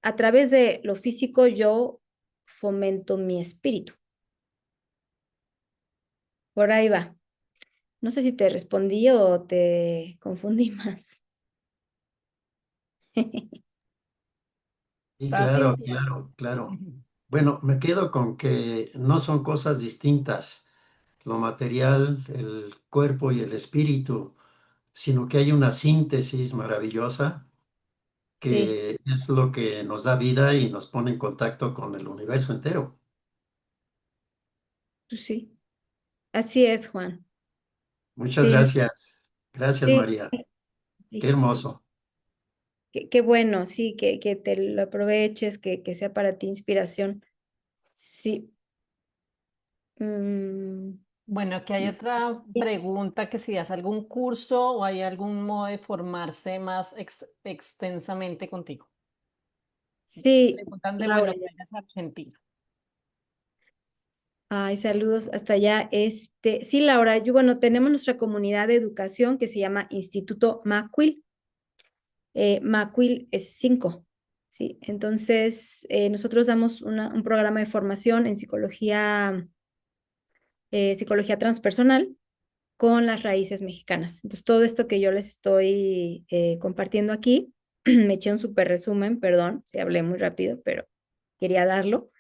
a través de lo físico yo fomento mi espíritu. Por ahí va. No sé si te respondí o te confundí más. Y Fácil. claro, claro, claro. Bueno, me quedo con que no son cosas distintas, lo material, el cuerpo y el espíritu, sino que hay una síntesis maravillosa Sí, que es lo que nos da vida y nos pone en contacto con el universo entero. pues sí. Así es, Juan. Muchas Sí, gracias. Gracias, sí, María. Qué sí. hermoso. Qué bueno, sí, que te lo aproveches, que sea para ti inspiración. Sí. Mm, Bueno, aquí hay otra pregunta, que si das algún curso o hay algún modo de formarse más extensamente contigo. sí, Preguntan de Laura. Buenos Aires, Argentina. Ay, saludos hasta allá. Sí, Laura, bueno, tenemos nuestra comunidad de educación que se llama Instituto Macuil. Macuil es 5, ¿sí? Entonces, nosotros damos un programa de formación en psicología transpersonal con las raíces mexicanas. Entonces, todo esto que yo les estoy compartiendo aquí, me eché un súper resumen, perdón, si hablé muy rápido, pero quería darlo.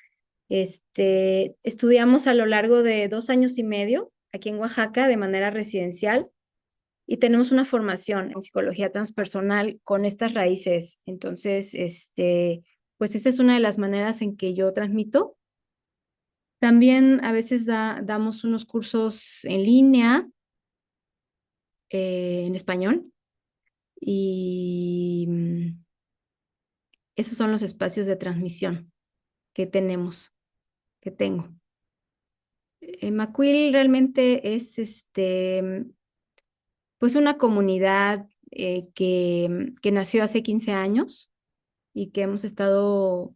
Estudiamos a lo largo de 2 años y medio aquí en Oaxaca de manera residencial y tenemos una formación en psicología transpersonal con estas raíces. Entonces, pues esa es una de las maneras en que yo transmito. También a veces damos unos cursos en línea en español y esos son los espacios de transmisión que que tengo. Macuil realmente es pues una comunidad que nació hace 15 años y que hemos estado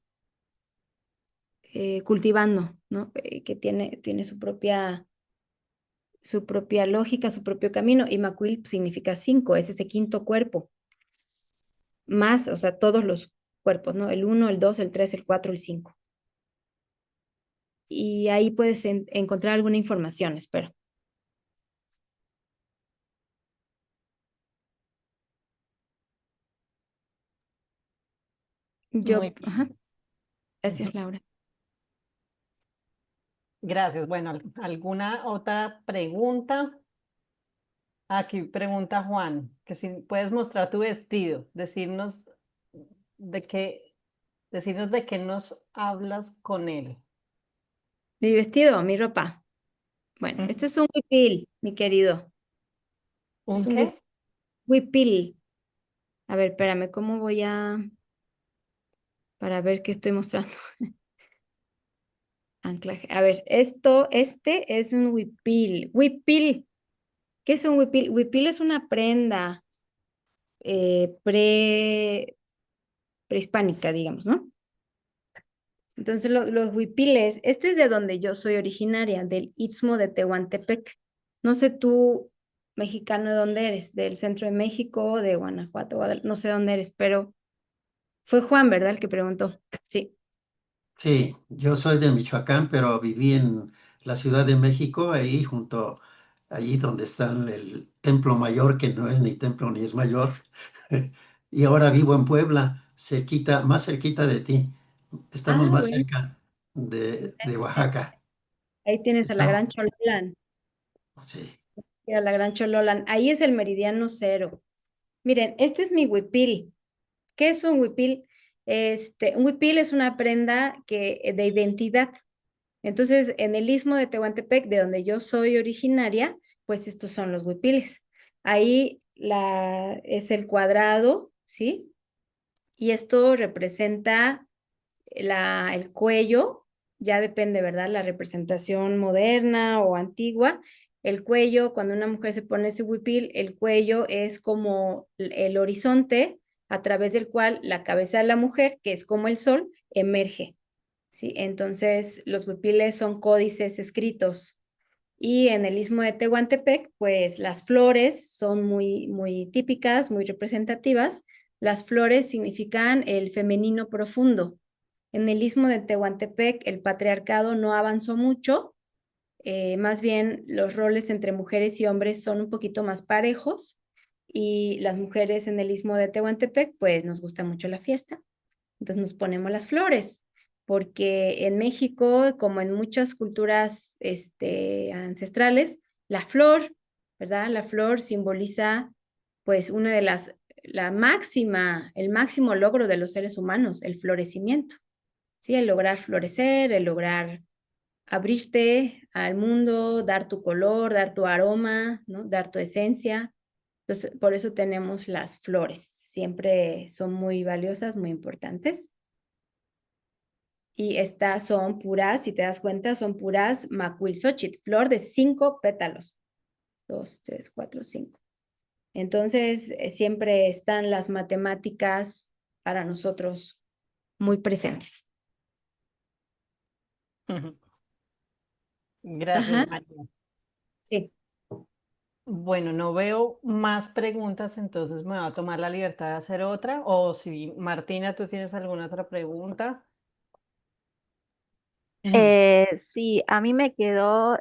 cultivando, ¿no? Que tiene su propia lógica, su propio camino, y Macuil significa 5, es ese quinto cuerpo, más, o sea, todos los cuerpos, ¿no? El 1, el 2, el 3, el 4, el 5. Y ahí puedes encontrar alguna información, espero. Muy Ajá, bien. Ujú. gracias, Laura. Gracias. Bueno, ¿alguna otra pregunta? Aquí pregunta Juan, que si puedes mostrar tu vestido, de qué, decirnos de qué nos hablas con él. Mi vestido, mi ropa. Bueno, este es un huipil, mi querido. Este ¿Un es un qué? huipil. A ver, espérame, ¿cómo voy para ver qué estoy mostrando? Anclaje. A ver, este es un huipil. Huipil. ¿Qué es un huipil? Huipil es una prenda eh, pre, prehispánica, digamos, ¿no? Entonces, los huipiles, este es de donde yo soy originaria, del Istmo de Tehuantepec. No sé tú, mexicano, de dónde eres, del centro de México, de Guanajuato, no sé dónde eres, pero fue Juan, ¿verdad? El que preguntó. Sí. Sí, yo soy de Michoacán, pero viví en la Ciudad de México, ahí junto, allí donde está el Templo Mayor, que no es ni templo ni es mayor. Y ahora vivo en Puebla, cerquita, más cerquita de ti. Estamos Ah, más bueno. cerca de Gracias. Oaxaca. Ahí tienes a la Estamos, gran Chololan. sí, A la gran Chololan. Ahí es el meridiano cero. Miren, este es mi huipil. ¿Qué es un huipil? Un huipil es una prenda de identidad. Entonces, en el istmo de Tehuantepec, de donde yo soy originaria, pues estos son los huipiles. Ahí es el cuadrado, ¿sí? Y esto representa el cuello, ya depende, ¿verdad? La representación moderna o antigua. El cuello, cuando una mujer se pone ese huipil, el cuello es como el horizonte a través del cual la cabeza de la mujer, que es como el sol, emerge, ¿sí? Entonces, los huipiles son códices escritos. Y en el istmo de Tehuantepec, pues las flores son muy típicas, muy representativas. Las flores significan el femenino profundo. En el istmo de Tehuantepec, el patriarcado no avanzó mucho, más bien los roles entre mujeres y hombres son un poquito más parejos y las mujeres en el istmo de Tehuantepec, pues nos gusta mucho la fiesta, entonces nos ponemos las flores, porque en México, como en muchas culturas ancestrales, la flor, ¿verdad? La flor simboliza pues una de el máximo logro de los seres humanos, el florecimiento. ¿Sí? El lograr florecer, el lograr abrirte al mundo, dar tu color, dar tu aroma, ¿no? Dar tu esencia. Entonces, por eso tenemos las flores. Siempre son muy valiosas, muy importantes. Y estas son puras, si te das cuenta, son puras macuilxóchitl, flor de 5 pétalos. 2, 3, 4, 5. Entonces, siempre están las matemáticas para nosotros muy presentes. Gracias, Ajá, María. sí. Bueno, no veo más preguntas, entonces me voy a tomar la libertad de hacer otra. O si, Martina, tú tienes alguna otra pregunta. Sí, a mí me quedó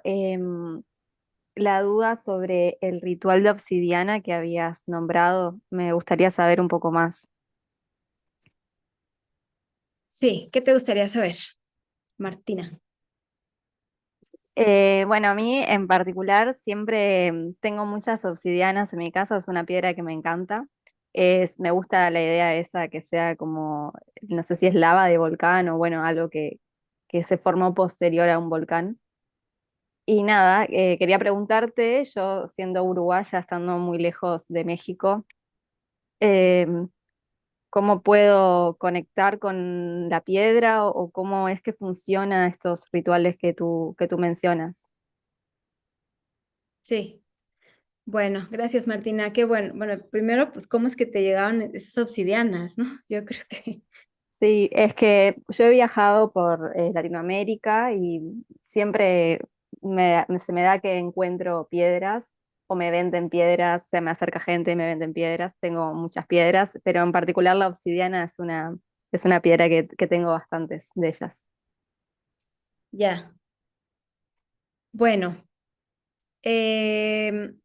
la duda sobre el ritual de obsidiana que habías nombrado. Me gustaría saber un poco más. Sí, ¿qué te gustaría saber, Martina? Bueno, a mí en particular siempre tengo muchas obsidianas en mi casa, es una piedra que me encanta. Me gusta la idea esa que sea como, no sé si es lava de volcán o bueno, algo que se formó posterior a un volcán. Y nada, quería preguntarte, yo siendo uruguaya, estando muy lejos de México, em, ¿cómo puedo conectar con la piedra o cómo es que funcionan estos rituales que tú mencionas? Sí, bueno, gracias, Martina. Qué bueno. Bueno, primero, pues, ¿cómo es que te llegaron esas obsidianas, no? Yo creo que Sí, es que yo he viajado por Latinoamérica y siempre se me da que encuentro piedras o me venden piedras, se me acerca gente y me venden piedras, tengo muchas piedras, pero en particular la obsidiana es una piedra que tengo bastantes de ellas. ya. Bueno, em,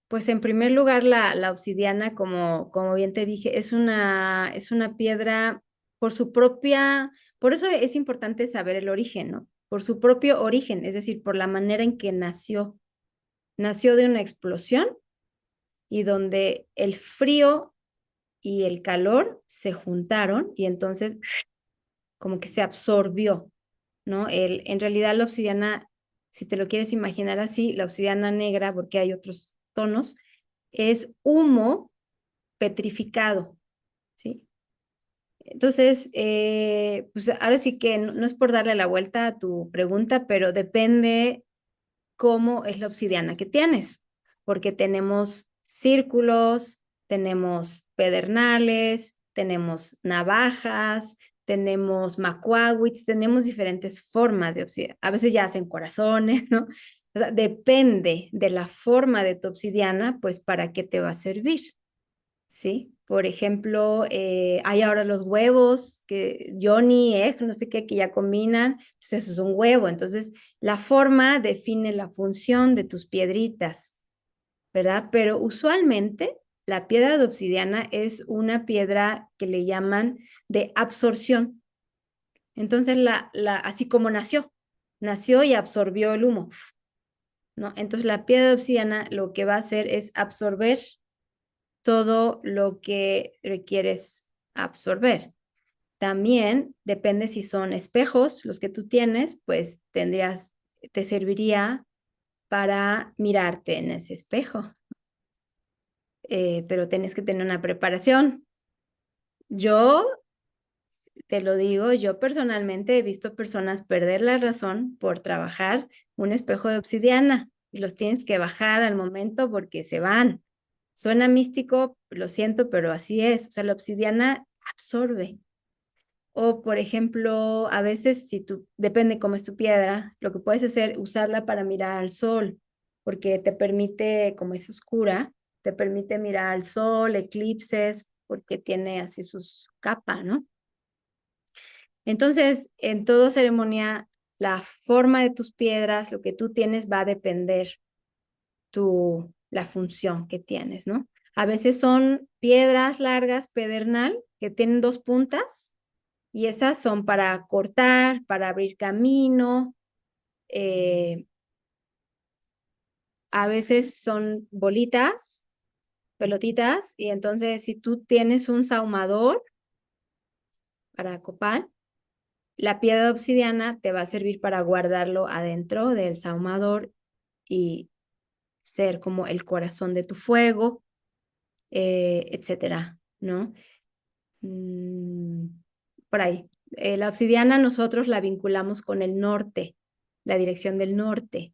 pues en primer lugar, la obsidiana, como bien te dije, es una piedra por su propia, por eso es importante saber el origen, ¿no? Por su propio origen, es decir, por la manera en que nació. Nació de una explosión y donde el frío y el calor se juntaron y entonces como que se absorbió, ¿no? En realidad la obsidiana, si te lo quieres imaginar así, la obsidiana negra, porque hay otros tonos, es humo petrificado, ¿sí? Entonces, pues ahora sí que no es por darle la vuelta a tu pregunta, pero depende cómo es la obsidiana que tienes, porque tenemos círculos, tenemos pedernales, tenemos navajas, tenemos macuahuits, tenemos diferentes formas de obsidiana. A veces ya hacen corazones, ¿no? O sea, depende de la forma de tu obsidiana, pues para qué te va a servir. ¿Sí? Por ejemplo, hay ahora los huevos, que Johnny, Egg, no sé qué, que ya combinan, entonces eso es un huevo. Entonces, la forma define la función de tus piedritas, ¿verdad? Pero usualmente la piedra de obsidiana es una piedra que le llaman de absorción. Entonces, así como nació y absorbió el humo, ¿no? Entonces, la piedra de obsidiana lo que va a hacer es absorber todo lo que requieres absorber. También depende si son espejos los que tú tienes, pues te serviría para mirarte en ese espejo. Pero tienes que tener una preparación. Yo te lo digo, yo personalmente he visto personas perder la razón por trabajar un espejo de obsidiana y los tienes que bajar al momento porque se van. Suena místico, lo siento, pero así es. O sea, la obsidiana absorbe. O, por ejemplo, a veces, depende cómo es tu piedra, lo que puedes hacer, usarla para mirar al sol, porque te permite, como es oscura, te permite mirar al sol, eclipses, porque tiene así sus capas, ¿no? Entonces, en toda ceremonia, la forma de tus piedras, lo que tú tienes, va a depender la función que tienes, ¿no? A veces son piedras largas, pedernal, que tienen 2 puntas, y esas son para cortar, para abrir camino. A veces son bolitas, pelotitas, y entonces si tú tienes un sahumador para copal, La piedra obsidiana te va a servir para guardarlo adentro del sahumador y ser como el corazón de tu fuego, etcétera, ¿no? Por ahí. La obsidiana nosotros la vinculamos con el norte, la dirección del norte,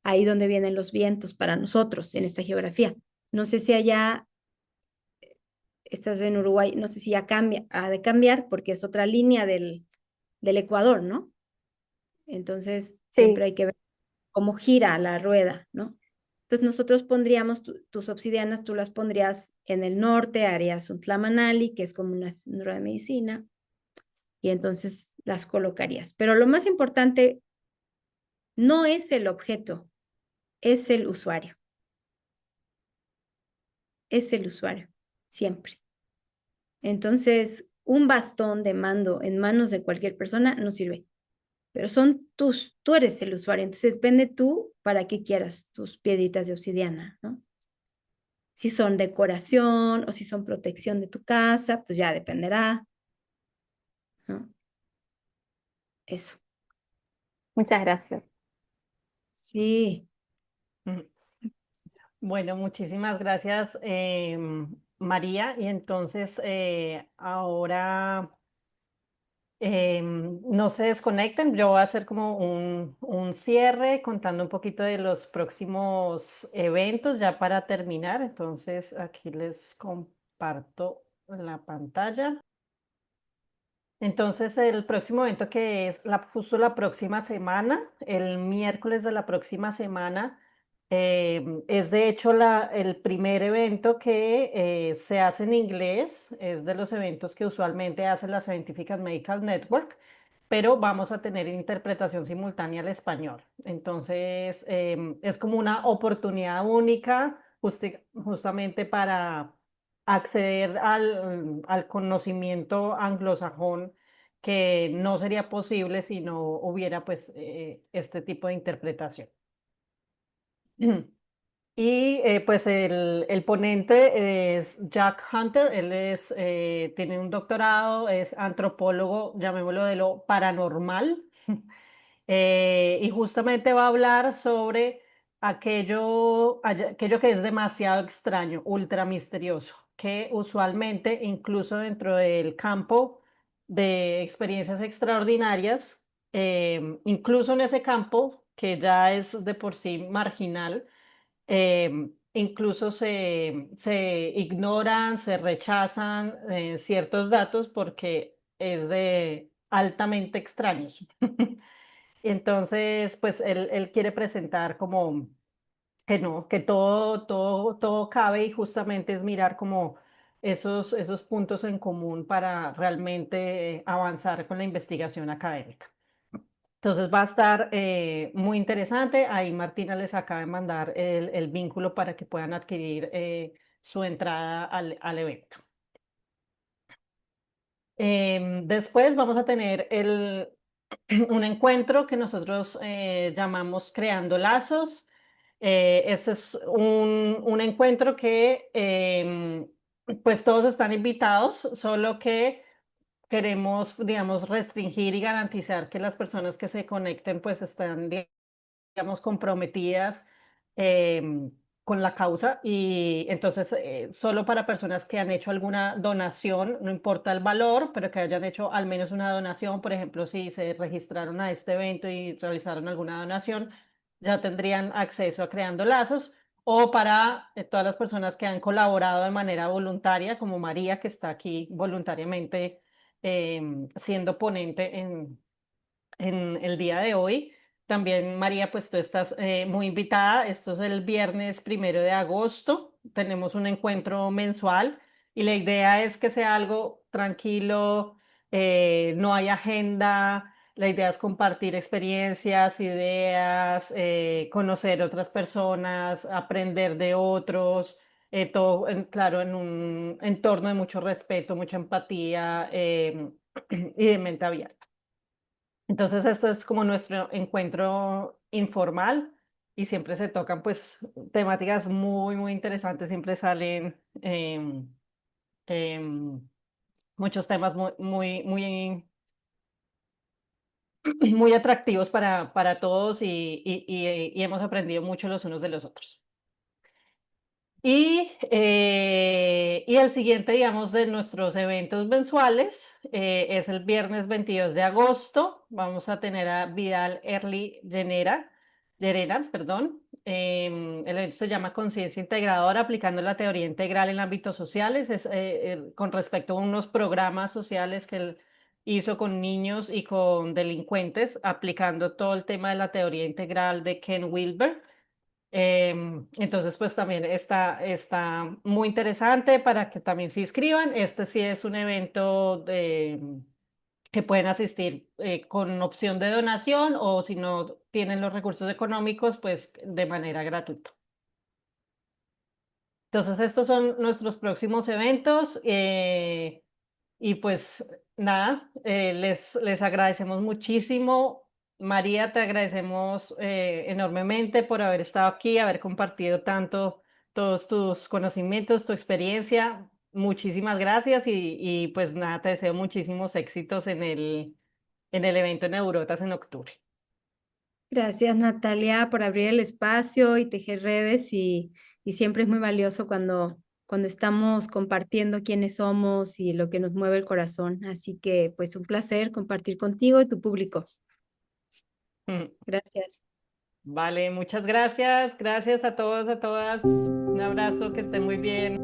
ahí donde vienen los vientos para nosotros en esta geografía. No sé si allá estás en Uruguay, no sé si ya cambia, ha de cambiar porque es otra línea del Ecuador, ¿no? Entonces Sí, siempre hay que ver cómo gira la rueda, ¿no? Entonces nosotros pondríamos tus obsidianas, tú las pondrías en el norte, harías un tlamanali, que es como una centro de medicina, y entonces las colocarías. Pero lo más importante no es el objeto, es el usuario. Es el usuario, siempre. Entonces, un bastón de mando en manos de cualquier persona no sirve, pero son tú eres el usuario, entonces depende tú para qué quieras tus piedritas de obsidiana, ¿no? Si son decoración o si son protección de tu casa, pues ya dependerá, ¿no? Eso. muchas gracias. Sí. Ujú. Bueno, muchísimas gracias, María. Y entonces ahora no se desconecten, yo voy a hacer como un cierre contando un poquito de los próximos eventos ya para terminar. Entonces aquí les comparto la pantalla. Entonces, el próximo evento que es justo la próxima semana, el miércoles de la próxima semana, es de hecho el primer evento que se hace en inglés, es de los eventos que usualmente hace la Scientific and Medical Network, pero vamos a tener interpretación simultánea al español. Entonces, es como una oportunidad única justamente para acceder al conocimiento anglosajón que no sería posible si no hubiera pues este tipo de interpretación. Y pues el ponente es Jack Hunter, él tiene un doctorado, es antropólogo, llamémoslo de lo paranormal, y justamente va a hablar sobre aquello que es demasiado extraño, ultra misterioso, que usualmente incluso dentro del campo de experiencias extraordinarias, incluso en ese campo que ya es de por sí marginal, incluso se ignoran, se rechazan ciertos datos porque es de altamente extraños. Entonces, pues él quiere presentar como que no, que todo cabe y justamente es mirar como esos puntos en común para realmente avanzar con la investigación académica. Entonces va a estar muy interesante. Ahí Martina les acaba de mandar el vínculo para que puedan adquirir su entrada al evento. Después vamos a tener un encuentro que nosotros llamamos Creando Lazos. Ese es un encuentro que pues todos están invitados, solo que queremos, digamos, restringir y garantizar que las personas que se conecten pues están, digamos, comprometidas con la causa y entonces solo para personas que han hecho alguna donación, no importa el valor, pero que hayan hecho al menos una donación, por ejemplo, si se registraron a este evento y realizaron alguna donación, ya tendrían acceso a Creando Lazos. O para todas las personas que han colaborado de manera voluntaria, como María, que está aquí voluntariamente siendo ponente en el día de hoy. También, María, pues tú estás muy invitada. Esto es el viernes 1 de agosto. Tenemos un encuentro mensual y la idea es que sea algo tranquilo, no hay agenda. La idea es compartir experiencias, ideas, conocer otras personas, aprender de otros, todo, claro, en un entorno de mucho respeto, mucha empatía y de mente abierta. Entonces, esto es como nuestro encuentro informal y siempre se tocan pues temáticas muy interesantes, siempre salen em, muchos temas muy muy atractivos para todos y hemos aprendido mucho los unos de los otros. Y el siguiente, digamos, de nuestros eventos mensuales es el viernes 22 de agosto. Vamos a tener a Vidal Early Llerena, perdón. El evento se llama Conciencia Integradora, aplicando la teoría integral en ámbitos sociales. Es con respecto a unos programas sociales que él hizo con niños y con delincuentes, aplicando todo el tema de la teoría integral de Ken Wilber. Entonces, pues también está muy interesante para que también se inscriban. Este sí es un evento que pueden asistir con opción de donación o si no tienen los recursos económicos, pues de manera gratuita. Entonces, estos son nuestros próximos eventos y pues nada, les agradecemos muchísimo. María, te agradecemos enormemente por haber estado aquí, haber compartido tanto todos tus conocimientos, tu experiencia. Muchísimas gracias y pues nada, te deseo muchísimos éxitos en el evento en Eurotas en octubre. Gracias, Natalia, por abrir el espacio y tejer redes y siempre es muy valioso cuando estamos compartiendo quiénes somos y lo que nos mueve el corazón. Así que, pues, un placer compartir contigo y tu público. Gracias. Vale, muchas gracias. Gracias a todos, a todas. Un abrazo, que estén muy bien.